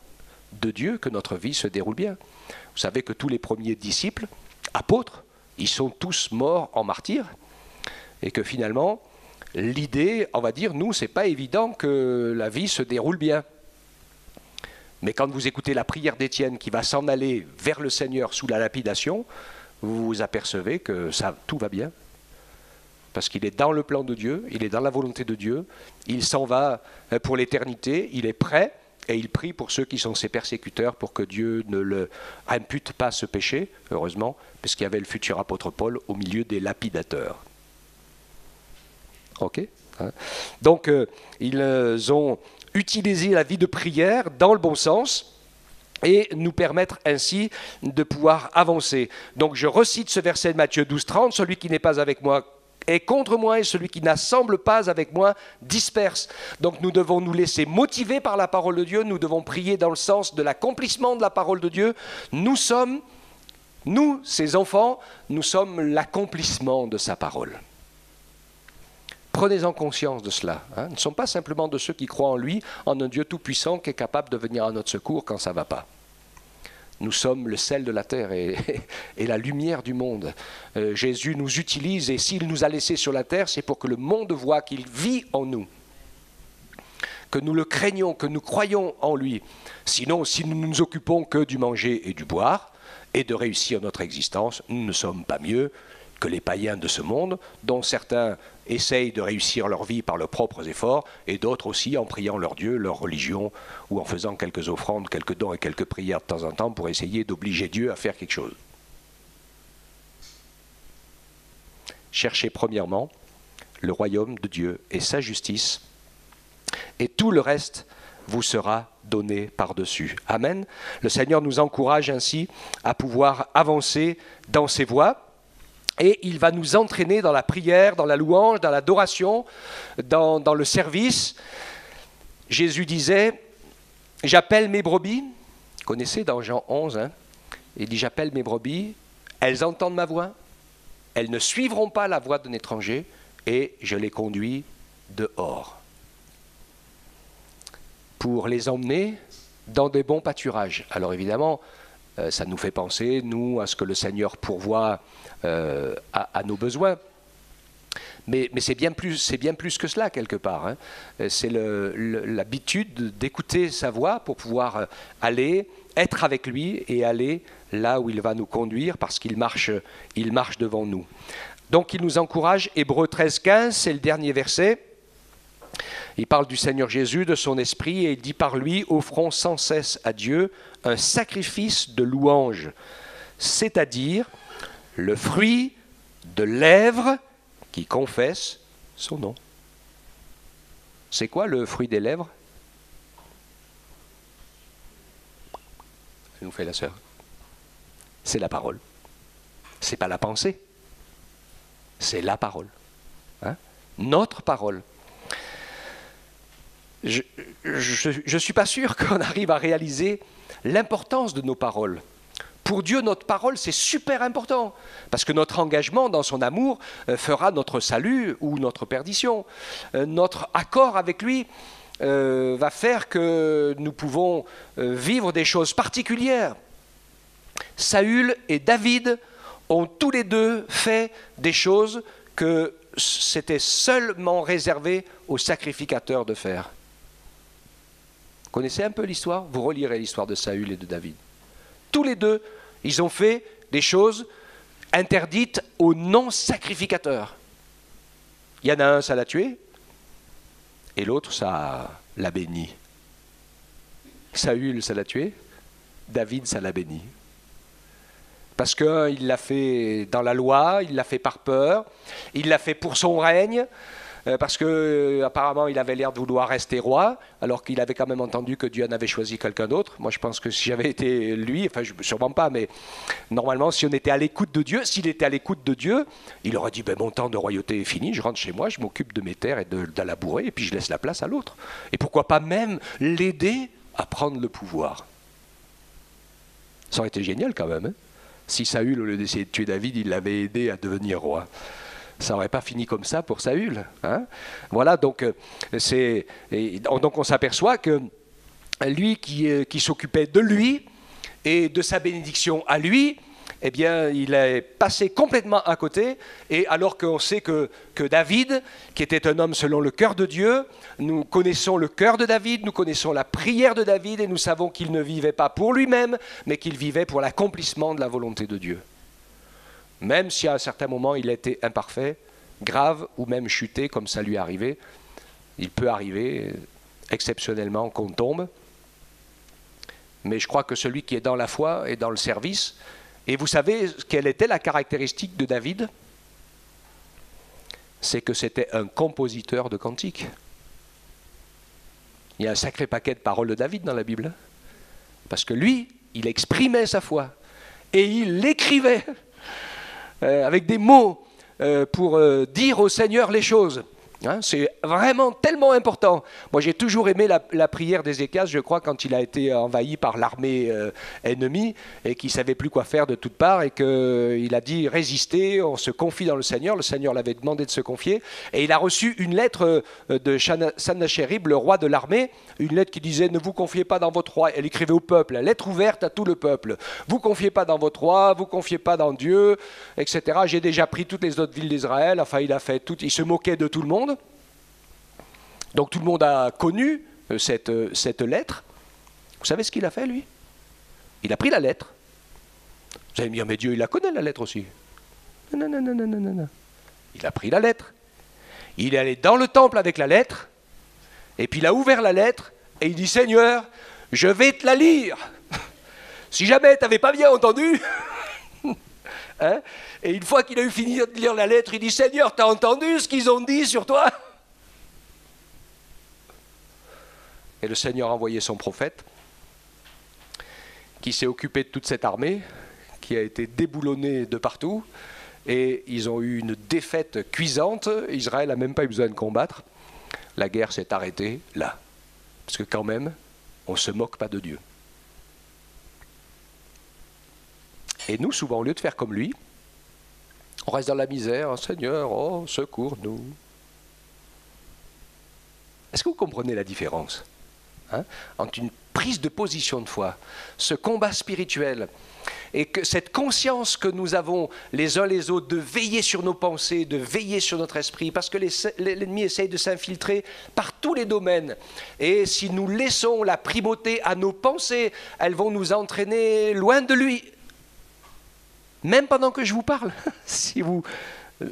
de Dieu, que notre vie se déroule bien. Vous savez que tous les premiers disciples, apôtres, ils sont tous morts en martyrs. Et que finalement, l'idée, on va dire, nous, ce n'est pas évident que la vie se déroule bien. Mais quand vous écoutez la prière d'Étienne qui va s'en aller vers le Seigneur sous la lapidation, vous vous apercevez que ça, tout va bien. Parce qu'il est dans le plan de Dieu, il est dans la volonté de Dieu, il s'en va pour l'éternité, il est prêt et il prie pour ceux qui sont ses persécuteurs pour que Dieu ne le impute pas ce péché, heureusement, parce qu'il y avait le futur apôtre Paul au milieu des lapidateurs. Ok ? Donc, ils ont utilisé la vie de prière dans le bon sens et nous permettre ainsi de pouvoir avancer. Donc je recite ce verset de Matthieu 12, 30, « Celui qui n'est pas avec moi est contre moi et celui qui n'assemble pas avec moi disperse. » Donc nous devons nous laisser motiver par la parole de Dieu, nous devons prier dans le sens de l'accomplissement de la parole de Dieu. Nous, ces enfants, nous sommes l'accomplissement de sa parole. Prenez-en conscience de cela. Nous ne sommes pas simplement de ceux qui croient en lui, en un Dieu tout-puissant qui est capable de venir à notre secours quand ça ne va pas. Nous sommes le sel de la terre et la lumière du monde. Jésus nous utilise et s'il nous a laissés sur la terre, c'est pour que le monde voie qu'il vit en nous. Que nous le craignons, que nous croyons en lui. Sinon, si nous ne nous occupons que du manger et du boire et de réussir notre existence, nous ne sommes pas mieux que les païens de ce monde, dont certains essayent de réussir leur vie par leurs propres efforts, et d'autres aussi en priant leur Dieu, leur religion, ou en faisant quelques offrandes, quelques dons et quelques prières de temps en temps pour essayer d'obliger Dieu à faire quelque chose. Cherchez premièrement le royaume de Dieu et sa justice, et tout le reste vous sera donné par-dessus. Amen. Le Seigneur nous encourage ainsi à pouvoir avancer dans ses voies, et il va nous entraîner dans la prière, dans la louange, dans l'adoration, dans le service. Jésus disait, « J'appelle mes brebis », vous connaissez dans Jean 11, il dit « J'appelle mes brebis, elles entendent ma voix, elles ne suivront pas la voix d'un étranger, et je les conduis dehors. » Pour les emmener dans des bons pâturages. Alors évidemment, ça nous fait penser, nous, à ce que le Seigneur pourvoit à nos besoins. Mais c'est bien plus que cela, quelque part. C'est l'habitude d'écouter sa voix pour pouvoir aller, être avec lui et aller là où il va nous conduire parce qu'il marche devant nous. Donc il nous encourage, Hébreux 13, 15, c'est le dernier verset. Il parle du Seigneur Jésus, de son esprit, et il dit par lui, offrons sans cesse à Dieu un sacrifice de louange, c'est-à-dire le fruit de lèvres qui confessent son nom. C'est quoi le fruit des lèvres? Elle nous fait la sœur. C'est la parole. C'est pas la pensée. C'est la parole. Notre parole. Je ne suis pas sûr qu'on arrive à réaliser l'importance de nos paroles. Pour Dieu, notre parole, c'est super important, parce que notre engagement dans son amour fera notre salut ou notre perdition. Notre accord avec lui va faire que nous pouvons vivre des choses particulières. Saül et David ont tous les deux fait des choses que c'était seulement réservé aux sacrificateurs de faire. Vous connaissez un peu l'histoire? Vous relirez l'histoire de Saül et de David. Tous les deux, ils ont fait des choses interdites aux non-sacrificateurs. Il y en a un, ça l'a tué, et l'autre, ça l'a béni. Saül, ça l'a tué, David, ça l'a béni. Parce qu'il l'a fait dans la loi, il l'a fait par peur, il l'a fait pour son règne, parce qu'apparemment il avait l'air de vouloir rester roi, alors qu'il avait quand même entendu que Dieu en avait choisi quelqu'un d'autre. Moi je pense que si j'avais été lui, enfin sûrement pas, mais normalement si on était à l'écoute de Dieu, s'il était à l'écoute de Dieu, il aurait dit mon temps de royauté est fini, je rentre chez moi, je m'occupe de mes terres et de la labourer, et puis je laisse la place à l'autre. Et pourquoi pas même l'aider à prendre le pouvoir. Ça aurait été génial quand même. Hein, si Saül, au lieu d'essayer de tuer David, il l'avait aidé à devenir roi. Ça n'aurait pas fini comme ça pour Saül. Hein. Voilà, donc on s'aperçoit que lui qui s'occupait de lui et de sa bénédiction à lui, eh bien, il est passé complètement à côté, et alors qu'on sait que David, qui était un homme selon le cœur de Dieu, nous connaissons le cœur de David, nous connaissons la prière de David, et nous savons qu'il ne vivait pas pour lui-même, mais qu'il vivait pour l'accomplissement de la volonté de Dieu. Même si à un certain moment il était imparfait, grave, ou même chuté, comme ça lui est arrivé, il peut arriver exceptionnellement qu'on tombe, mais je crois que celui qui est dans la foi et dans le service. Et vous savez quelle était la caractéristique de David? C'est que c'était un compositeur de cantiques. Il y a un sacré paquet de paroles de David dans la Bible. Parce que lui, il exprimait sa foi. Et il l'écrivait avec des mots pour dire au Seigneur les choses. Hein, c'est vraiment tellement important. Moi, j'ai toujours aimé la prière d'Ézéchias, je crois, quand il a été envahi par l'armée ennemie et qu'il ne savait plus quoi faire de toutes parts et qu'il a dit résister, on se confie dans le Seigneur. Le Seigneur l'avait demandé de se confier. Et il a reçu une lettre de Sannachérib, le roi de l'armée, une lettre qui disait « Ne vous confiez pas dans votre roi ». Elle écrivait au peuple, la lettre ouverte à tout le peuple. « Vous confiez pas dans votre roi, vous confiez pas dans Dieu, etc. J'ai déjà pris toutes les autres villes d'Israël. » Enfin, il a fait tout. Il se moquait de tout le monde. Donc tout le monde a connu cette lettre. Vous savez ce qu'il a fait, lui? Il a pris la lettre. Vous allez me dire, mais Dieu, il la connaît, la lettre aussi. Non, non, non, non, non, non, non. Il a pris la lettre. Il est allé dans le temple avec la lettre, et puis il a ouvert la lettre, et il dit, Seigneur, je vais te la lire. Si jamais tu n'avais pas bien entendu... hein, et une fois qu'il a eu fini de lire la lettre, il dit, Seigneur, tu as entendu ce qu'ils ont dit sur toi? Et le Seigneur a envoyé son prophète, qui s'est occupé de toute cette armée, qui a été déboulonnée de partout, et ils ont eu une défaite cuisante. Israël n'a même pas eu besoin de combattre. La guerre s'est arrêtée là. Parce que quand même, on ne se moque pas de Dieu. Et nous, souvent, au lieu de faire comme lui, on reste dans la misère. Seigneur, oh, secours-nous. Est-ce que vous comprenez la différence? Hein, entre une prise de position de foi, ce combat spirituel, et que cette conscience que nous avons les uns les autres de veiller sur nos pensées, de veiller sur notre esprit, parce que l'ennemi essaye de s'infiltrer par tous les domaines. Et si nous laissons la primauté à nos pensées, elles vont nous entraîner loin de lui. Même pendant que je vous parle, si vous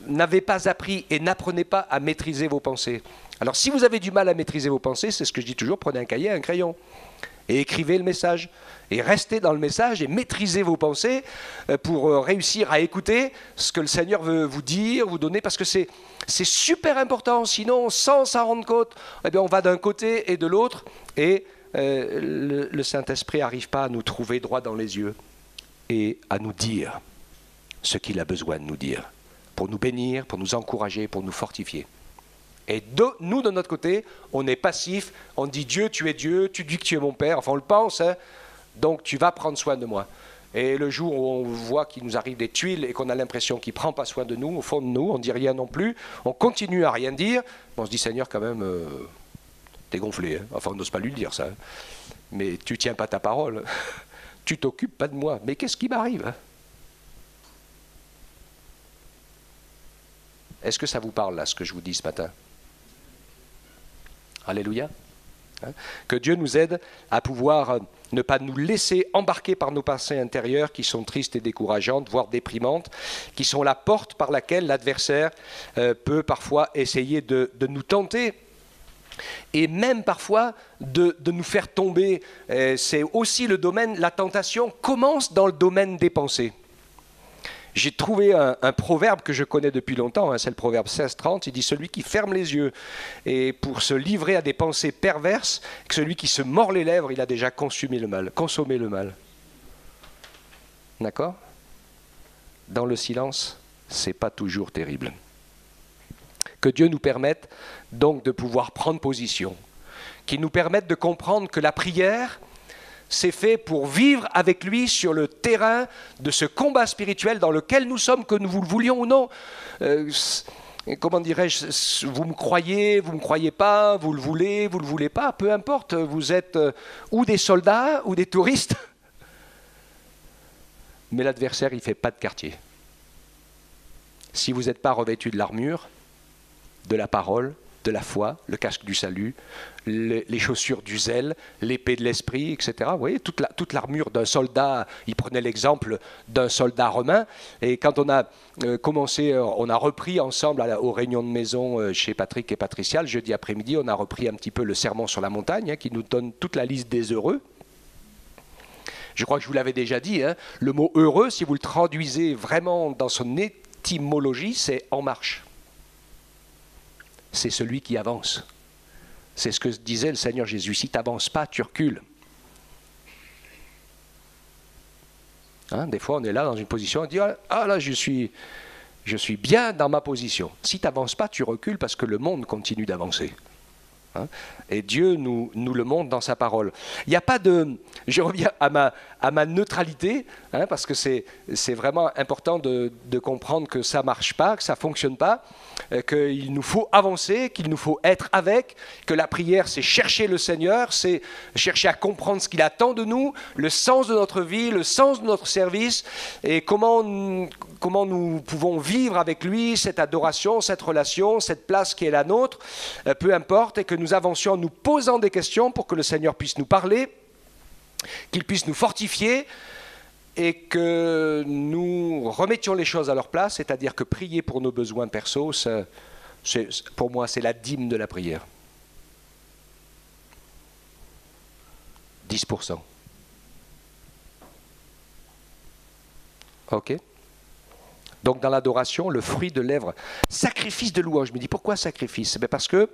n'avez pas appris et n'apprenez pas à maîtriser vos pensées. Alors si vous avez du mal à maîtriser vos pensées, c'est ce que je dis toujours, prenez un cahier et un crayon et écrivez le message. Et restez dans le message et maîtrisez vos pensées pour réussir à écouter ce que le Seigneur veut vous dire, vous donner, parce que c'est super important. Sinon, sans s'en rendre compte, eh bien, on va d'un côté et de l'autre, et le Saint-Esprit n'arrive pas à nous trouver droit dans les yeux et à nous dire ce qu'il a besoin de nous dire, pour nous bénir, pour nous encourager, pour nous fortifier. Et nous, de notre côté, on est passif, on dit Dieu, tu dis que tu es mon Père, enfin on le pense, hein, donc tu vas prendre soin de moi. Et le jour où on voit qu'il nous arrive des tuiles et qu'on a l'impression qu'il ne prend pas soin de nous, au fond de nous, on ne dit rien non plus, on continue à rien dire, on se dit Seigneur quand même, t'es gonflé, hein. Enfin on n'ose pas lui le dire ça, hein. Mais tu ne tiens pas ta parole, tu t'occupes pas de moi, mais qu'est-ce qui m'arrive, hein? Est-ce que ça vous parle là, ce que je vous dis ce matin? Alléluia. Que Dieu nous aide à pouvoir ne pas nous laisser embarquer par nos pensées intérieures qui sont tristes et décourageantes, voire déprimantes, qui sont la porte par laquelle l'adversaire peut parfois essayer de nous tenter et même parfois de nous faire tomber. C'est aussi le domaine, la tentation commence dans le domaine des pensées. J'ai trouvé un proverbe que je connais depuis longtemps, hein, c'est le proverbe 16-30, il dit « Celui qui ferme les yeux et pour se livrer à des pensées perverses, que celui qui se mord les lèvres, il a déjà consommé le mal. » D'accord? Dans le silence, c'est pas toujours terrible. Que Dieu nous permette donc de pouvoir prendre position, qu'il nous permette de comprendre que la prière, c'est fait pour vivre avec lui sur le terrain de ce combat spirituel dans lequel nous sommes, que nous le voulions ou non. Comment dirais-je, vous me croyez pas, vous le voulez pas, peu importe, vous êtes ou des soldats ou des touristes. Mais l'adversaire, il ne fait pas de quartier. Si vous n'êtes pas revêtu de l'armure, de la parole, de la foi, le casque du salut, les chaussures du zèle, l'épée de l'esprit, etc. Vous voyez, toute l'armure d'un soldat, il prenait l'exemple d'un soldat romain, et quand on a commencé, on a repris ensemble aux réunions de maison chez Patrick et Patricia, le jeudi après-midi, on a repris un petit peu le sermon sur la montagne, hein, qui nous donne toute la liste des heureux. Je crois que je vous l'avais déjà dit, hein, le mot heureux, si vous le traduisez vraiment dans son étymologie, c'est en marche. C'est celui qui avance. C'est ce que disait le Seigneur Jésus. Si tu n'avances pas, tu recules. Hein, des fois, on est là dans une position, on dit « Ah là, je suis bien dans ma position. » Si tu n'avances pas, tu recules parce que le monde continue d'avancer. Hein, et Dieu nous le montre dans sa parole. Il n'y a pas de... Je reviens à ma neutralité, hein, parce que c'est vraiment important de comprendre que ça ne marche pas, que ça ne fonctionne pas, qu'il nous faut avancer, qu'il nous faut être avec, que la prière, c'est chercher le Seigneur, c'est chercher à comprendre ce qu'il attend de nous, le sens de notre vie, le sens de notre service, et comment nous pouvons vivre avec lui cette adoration, cette relation, cette place qui est la nôtre, peu importe, et que nous avancions en nous posant des questions pour que le Seigneur puisse nous parler, qu'il puisse nous fortifier, et que nous remettions les choses à leur place, c'est-à-dire que prier pour nos besoins perso, pour moi, c'est la dîme de la prière. 10%. Ok ? Donc dans l'adoration, le fruit de lèvres, sacrifice de louange. Je me dis, pourquoi sacrifice ? Parce que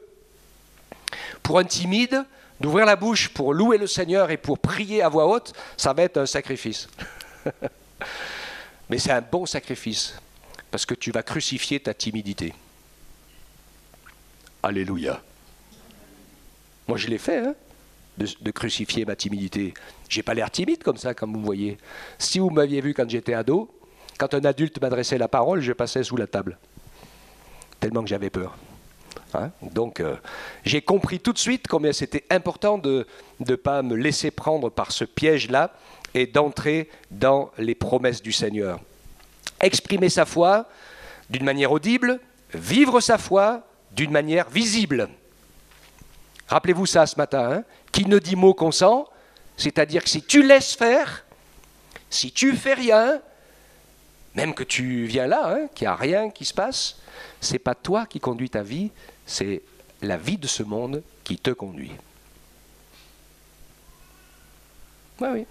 pour un timide, d'ouvrir la bouche pour louer le Seigneur et pour prier à voix haute, ça va être un sacrifice. Mais c'est un bon sacrifice, parce que tu vas crucifier ta timidité. Alléluia. Moi je l'ai fait, hein, de crucifier ma timidité. J'ai pas l'air timide comme ça, comme vous voyez. Si vous m'aviez vu quand j'étais ado, quand un adulte m'adressait la parole, je passais sous la table. Tellement que j'avais peur. Hein, donc j'ai compris tout de suite combien c'était important de ne pas me laisser prendre par ce piège-là et d'entrer dans les promesses du Seigneur. Exprimer sa foi d'une manière audible, vivre sa foi d'une manière visible. Rappelez-vous ça ce matin, hein, qui ne dit mot consent, c'est-à-dire que si tu laisses faire, si tu fais rien, même que tu viens là, hein, qu'il n'y a rien qui se passe, c'est pas toi qui conduis ta vie, c'est la vie de ce monde qui te conduit. Oui, oui.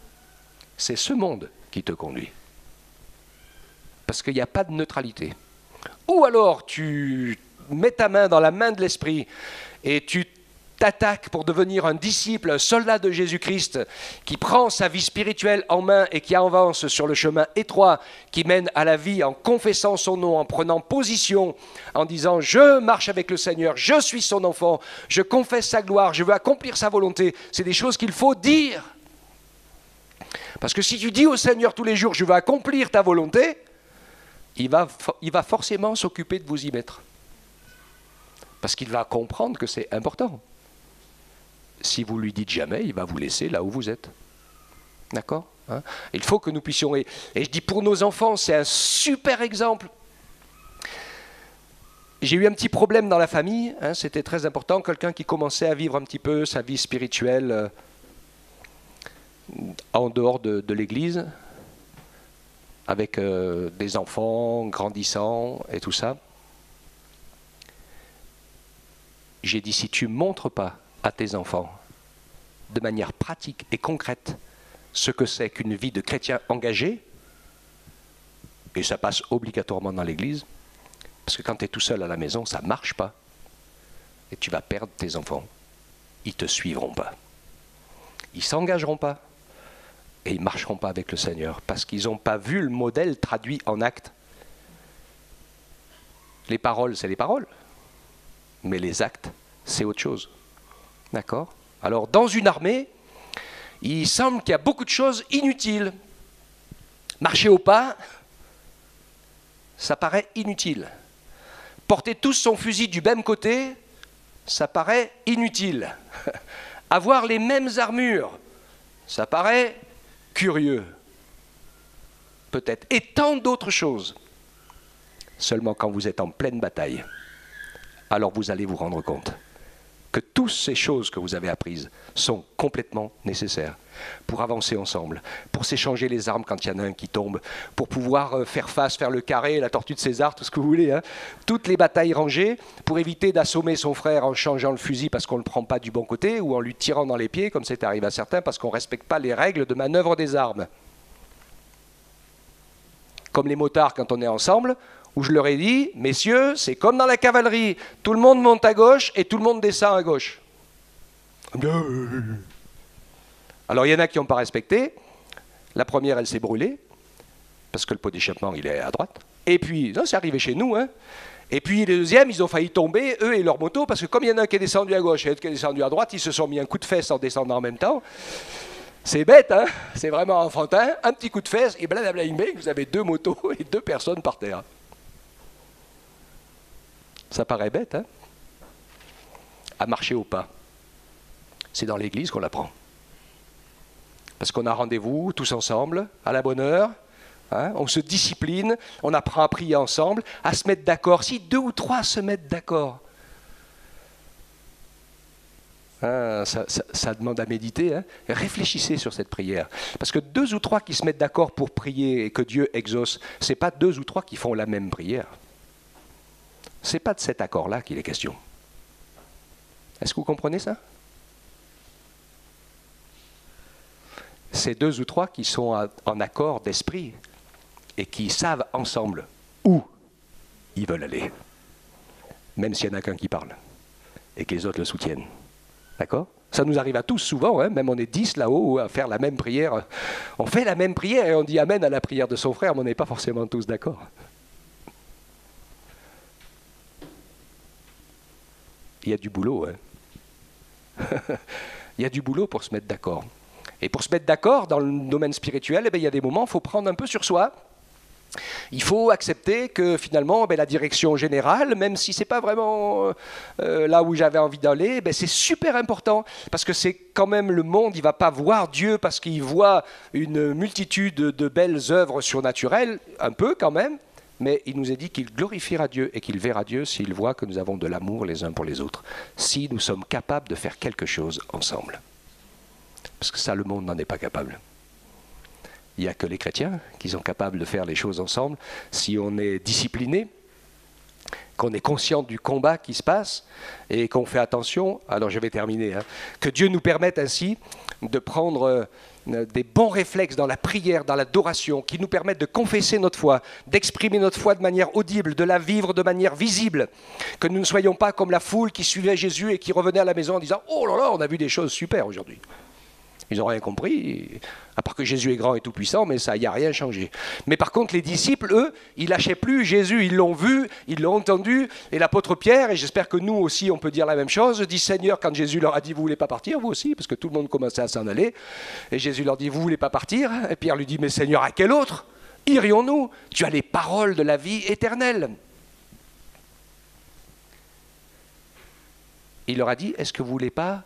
C'est ce monde qui te conduit. Parce qu'il n'y a pas de neutralité. Ou alors tu mets ta main dans la main de l'Esprit et tu t'attaques pour devenir un disciple, un soldat de Jésus-Christ qui prend sa vie spirituelle en main et qui avance sur le chemin étroit qui mène à la vie en confessant son nom, en prenant position, en disant « Je marche avec le Seigneur, je suis son enfant, je confesse sa gloire, je veux accomplir sa volonté ». C'est des choses qu'il faut dire. Parce que si tu dis au Seigneur tous les jours « Je veux accomplir ta volonté », il va forcément s'occuper de vous y mettre. Parce qu'il va comprendre que c'est important. Si vous lui dites jamais, il va vous laisser là où vous êtes. D'accord, hein? Il faut que nous puissions... Et je dis pour nos enfants, c'est un super exemple. J'ai eu un petit problème dans la famille, hein, c'était très important, quelqu'un qui commençait à vivre un petit peu sa vie spirituelle en dehors de l'église, avec des enfants grandissants et tout ça. J'ai dit, si tu ne montres pas à tes enfants, de manière pratique et concrète, ce que c'est qu'une vie de chrétien engagé, Et ça passe obligatoirement dans l'église, parce que quand tu es tout seul à la maison, ça ne marche pas. Et tu vas perdre tes enfants. Ils ne te suivront pas. Ils ne s'engageront pas. Et ils ne marcheront pas avec le Seigneur, parce qu'ils n'ont pas vu le modèle traduit en actes. Les paroles, c'est les paroles. Mais les actes, c'est autre chose. D'accord ? Alors, dans une armée, il semble qu'il y a beaucoup de choses inutiles. Marcher au pas, ça paraît inutile. Porter tous son fusil du même côté, ça paraît inutile. Avoir les mêmes armures, ça paraît curieux. Peut-être. Et tant d'autres choses. Seulement quand vous êtes en pleine bataille, alors vous allez vous rendre compte que toutes ces choses que vous avez apprises sont complètement nécessaires pour avancer ensemble, pour s'échanger les armes quand il y en a un qui tombe, pour pouvoir faire face, faire le carré, la tortue de César, tout ce que vous voulez. Hein. Toutes les batailles rangées, pour éviter d'assommer son frère en changeant le fusil parce qu'on ne le prend pas du bon côté, ou en lui tirant dans les pieds, comme c'est arrivé à certains, parce qu'on ne respecte pas les règles de manœuvre des armes. Comme les motards quand on est ensemble, où je leur ai dit, messieurs, c'est comme dans la cavalerie, tout le monde monte à gauche et tout le monde descend à gauche. Alors il y en a qui n'ont pas respecté. La première, elle s'est brûlée, parce que le pot d'échappement, il est à droite. Et puis, non, c'est arrivé chez nous, hein. Et puis les deuxièmes, ils ont failli tomber, eux et leur moto, parce que comme il y en a un qui est descendu à gauche et l'autre qui est descendu à droite, ils se sont mis un coup de fesse en descendant en même temps. C'est bête, hein. C'est vraiment enfantin. Un petit coup de fesse et blablabla, vous avez 2 motos et 2 personnes par terre. Ça paraît bête, hein? À marcher au pas. C'est dans l'église qu'on l'apprend. Parce qu'on a rendez-vous tous ensemble, à la bonne heure, hein? On se discipline, on apprend à prier ensemble, à se mettre d'accord. Si 2 ou 3 se mettent d'accord, hein, ça demande à méditer. Hein? Réfléchissez sur cette prière. Parce que 2 ou 3 qui se mettent d'accord pour prier et que Dieu exauce, ce n'est pas 2 ou 3 qui font la même prière. Ce n'est pas de cet accord-là qu'il est question. Est-ce que vous comprenez ça? C'est 2 ou 3 qui sont en accord d'esprit et qui savent ensemble où ils veulent aller, même s'il n'y en a qu'un qui parle et que les autres le soutiennent. D'accord? Ça nous arrive à tous souvent, hein? Même on est 10 là-haut à faire la même prière. On fait la même prière et on dit Amen à la prière de son frère, mais on n'est pas forcément tous d'accord. Il y a du boulot. Hein. Il y a du boulot pour se mettre d'accord. Et pour se mettre d'accord dans le domaine spirituel, il y a des moments où il faut prendre un peu sur soi. Il faut accepter que finalement, la direction générale, même si ce n'est pas vraiment là où j'avais envie d'aller, c'est super important. Parce que c'est quand même le monde, il ne va pas voir Dieu parce qu'il voit une multitude de belles œuvres surnaturelles, un peu quand même. Mais il nous a dit qu'il glorifiera Dieu et qu'il verra Dieu s'il voit que nous avons de l'amour les uns pour les autres. Si nous sommes capables de faire quelque chose ensemble. Parce que ça, le monde n'en est pas capable. Il n'y a que les chrétiens qui sont capables de faire les choses ensemble. Si on est discipliné, qu'on est conscient du combat qui se passe et qu'on fait attention, alors je vais terminer, hein, que Dieu nous permette ainsi de prendre des bons réflexes dans la prière, dans l'adoration, qui nous permettent de confesser notre foi, d'exprimer notre foi de manière audible, de la vivre de manière visible, que nous ne soyons pas comme la foule qui suivait Jésus et qui revenait à la maison en disant « Oh là là, on a vu des choses super aujourd'hui ». Ils n'ont rien compris, à part que Jésus est grand et tout-puissant, mais ça, il n'y a rien changé. Mais par contre, les disciples, eux, ils ne lâchaient plus Jésus, ils l'ont vu, ils l'ont entendu, et l'apôtre Pierre, et j'espère que nous aussi, on peut dire la même chose, dit Seigneur, quand Jésus leur a dit, vous ne voulez pas partir, vous aussi, parce que tout le monde commençait à s'en aller, et Jésus leur dit, vous ne voulez pas partir, et Pierre lui dit, mais Seigneur, à quel autre irions-nous? Tu as les paroles de la vie éternelle. Il leur a dit, est-ce que vous ne voulez pas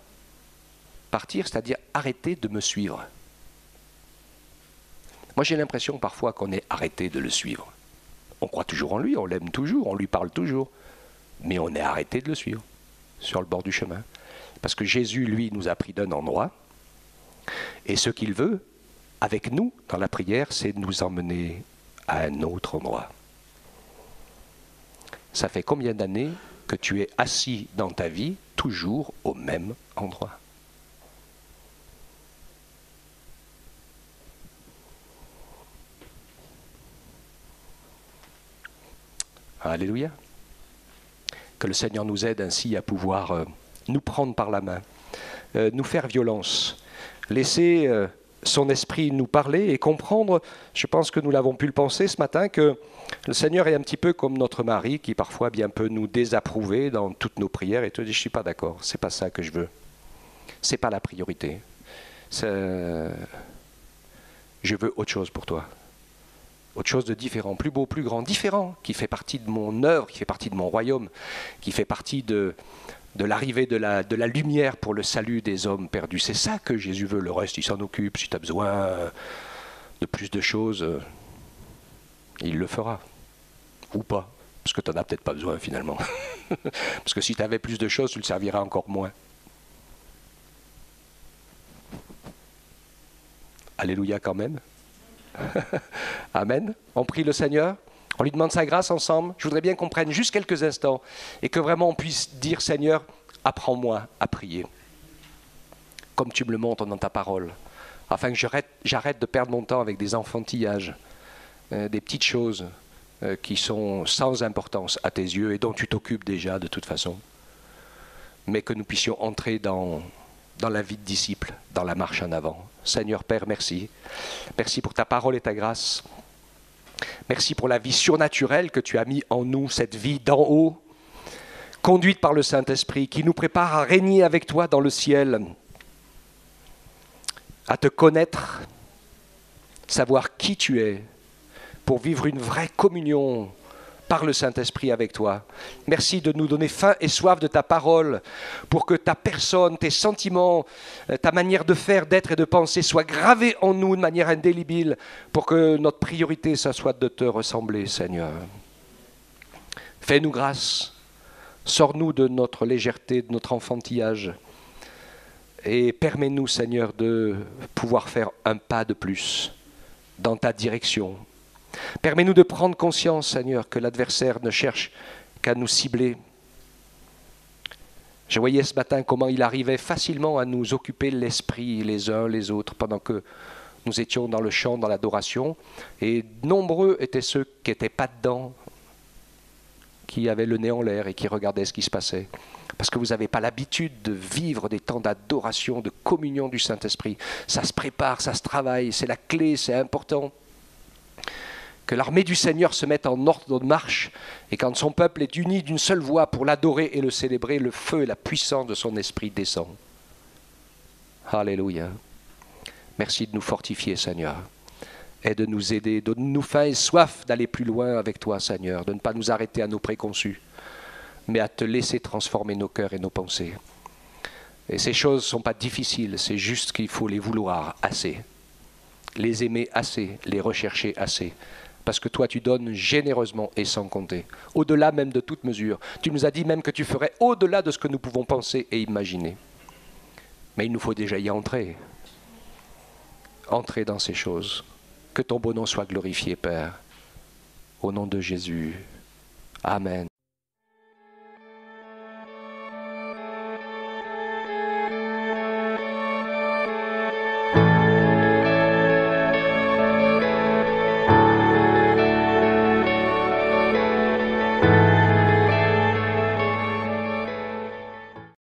partir, c'est-à-dire arrêter de me suivre. Moi j'ai l'impression parfois qu'on est arrêté de le suivre. On croit toujours en lui, on l'aime toujours, on lui parle toujours, mais on est arrêté de le suivre sur le bord du chemin. Parce que Jésus, lui, nous a pris d'un endroit, et ce qu'il veut, avec nous, dans la prière, c'est de nous emmener à un autre endroit. Ça fait combien d'années que tu es assis dans ta vie, toujours au même endroit ? Alléluia. Que le Seigneur nous aide ainsi à pouvoir nous prendre par la main, nous faire violence, laisser son esprit nous parler et comprendre, je pense que nous l'avons pu le penser ce matin, que le Seigneur est un petit peu comme notre mari qui parfois bien peut nous désapprouver dans toutes nos prières et te dit « je ne suis pas d'accord, c'est pas ça que je veux, c'est pas la priorité, je veux autre chose pour toi ». Autre chose de différent, plus beau, plus grand, différent, qui fait partie de mon œuvre, qui fait partie de mon royaume, qui fait partie de l'arrivée de la lumière pour le salut des hommes perdus. C'est ça que Jésus veut, le reste, il s'en occupe. Si tu as besoin de plus de choses, il le fera. Ou pas, parce que tu n'en as peut-être pas besoin finalement. Parce que si tu avais plus de choses, tu le serviras encore moins. Alléluia quand même. Amen. On prie le Seigneur, on lui demande sa grâce ensemble. Je voudrais bien qu'on prenne juste quelques instants et que vraiment on puisse dire Seigneur, apprends-moi à prier comme tu me le montres dans ta parole, afin que j'arrête de perdre mon temps avec des enfantillages, des petites choses qui sont sans importance à tes yeux et dont tu t'occupes déjà de toute façon, mais que nous puissions entrer dans la vie de disciple, dans la marche en avant. Seigneur Père, merci. Merci pour ta parole et ta grâce. Merci pour la vie surnaturelle que tu as mis en nous, cette vie d'en haut, conduite par le Saint-Esprit, qui nous prépare à régner avec toi dans le ciel, à te connaître, savoir qui tu es, pour vivre une vraie communion par le Saint-Esprit avec toi. Merci de nous donner faim et soif de ta parole pour que ta personne, tes sentiments, ta manière de faire, d'être et de penser soient gravés en nous de manière indélébile pour que notre priorité, ça soit de te ressembler, Seigneur. Fais-nous grâce. Sors-nous de notre légèreté, de notre enfantillage et permets-nous, Seigneur, de pouvoir faire un pas de plus dans ta direction. Permets-nous de prendre conscience, Seigneur, que l'adversaire ne cherche qu'à nous cibler. Je voyais ce matin comment il arrivait facilement à nous occuper l'esprit les uns les autres pendant que nous étions dans le chant, dans l'adoration. Et nombreux étaient ceux qui n'étaient pas dedans, qui avaient le nez en l'air et qui regardaient ce qui se passait. Parce que vous n'avez pas l'habitude de vivre des temps d'adoration, de communion du Saint-Esprit. Ça se prépare, ça se travaille, c'est la clé, c'est important. Que l'armée du Seigneur se mette en ordre de marche et quand son peuple est uni d'une seule voix pour l'adorer et le célébrer, le feu et la puissance de son esprit descendent. Alléluia. Merci de nous fortifier, Seigneur, et de nous aider, de nous faim et soif d'aller plus loin avec toi, Seigneur, de ne pas nous arrêter à nos préconçus, mais à te laisser transformer nos cœurs et nos pensées. Et ces choses ne sont pas difficiles, c'est juste qu'il faut les vouloir assez, les aimer assez, les rechercher assez. Parce que toi, tu donnes généreusement et sans compter, au-delà même de toute mesure. Tu nous as dit même que tu ferais au-delà de ce que nous pouvons penser et imaginer. Mais il nous faut déjà y entrer. Entrer dans ces choses. Que ton beau nom soit glorifié, Père. Au nom de Jésus. Amen.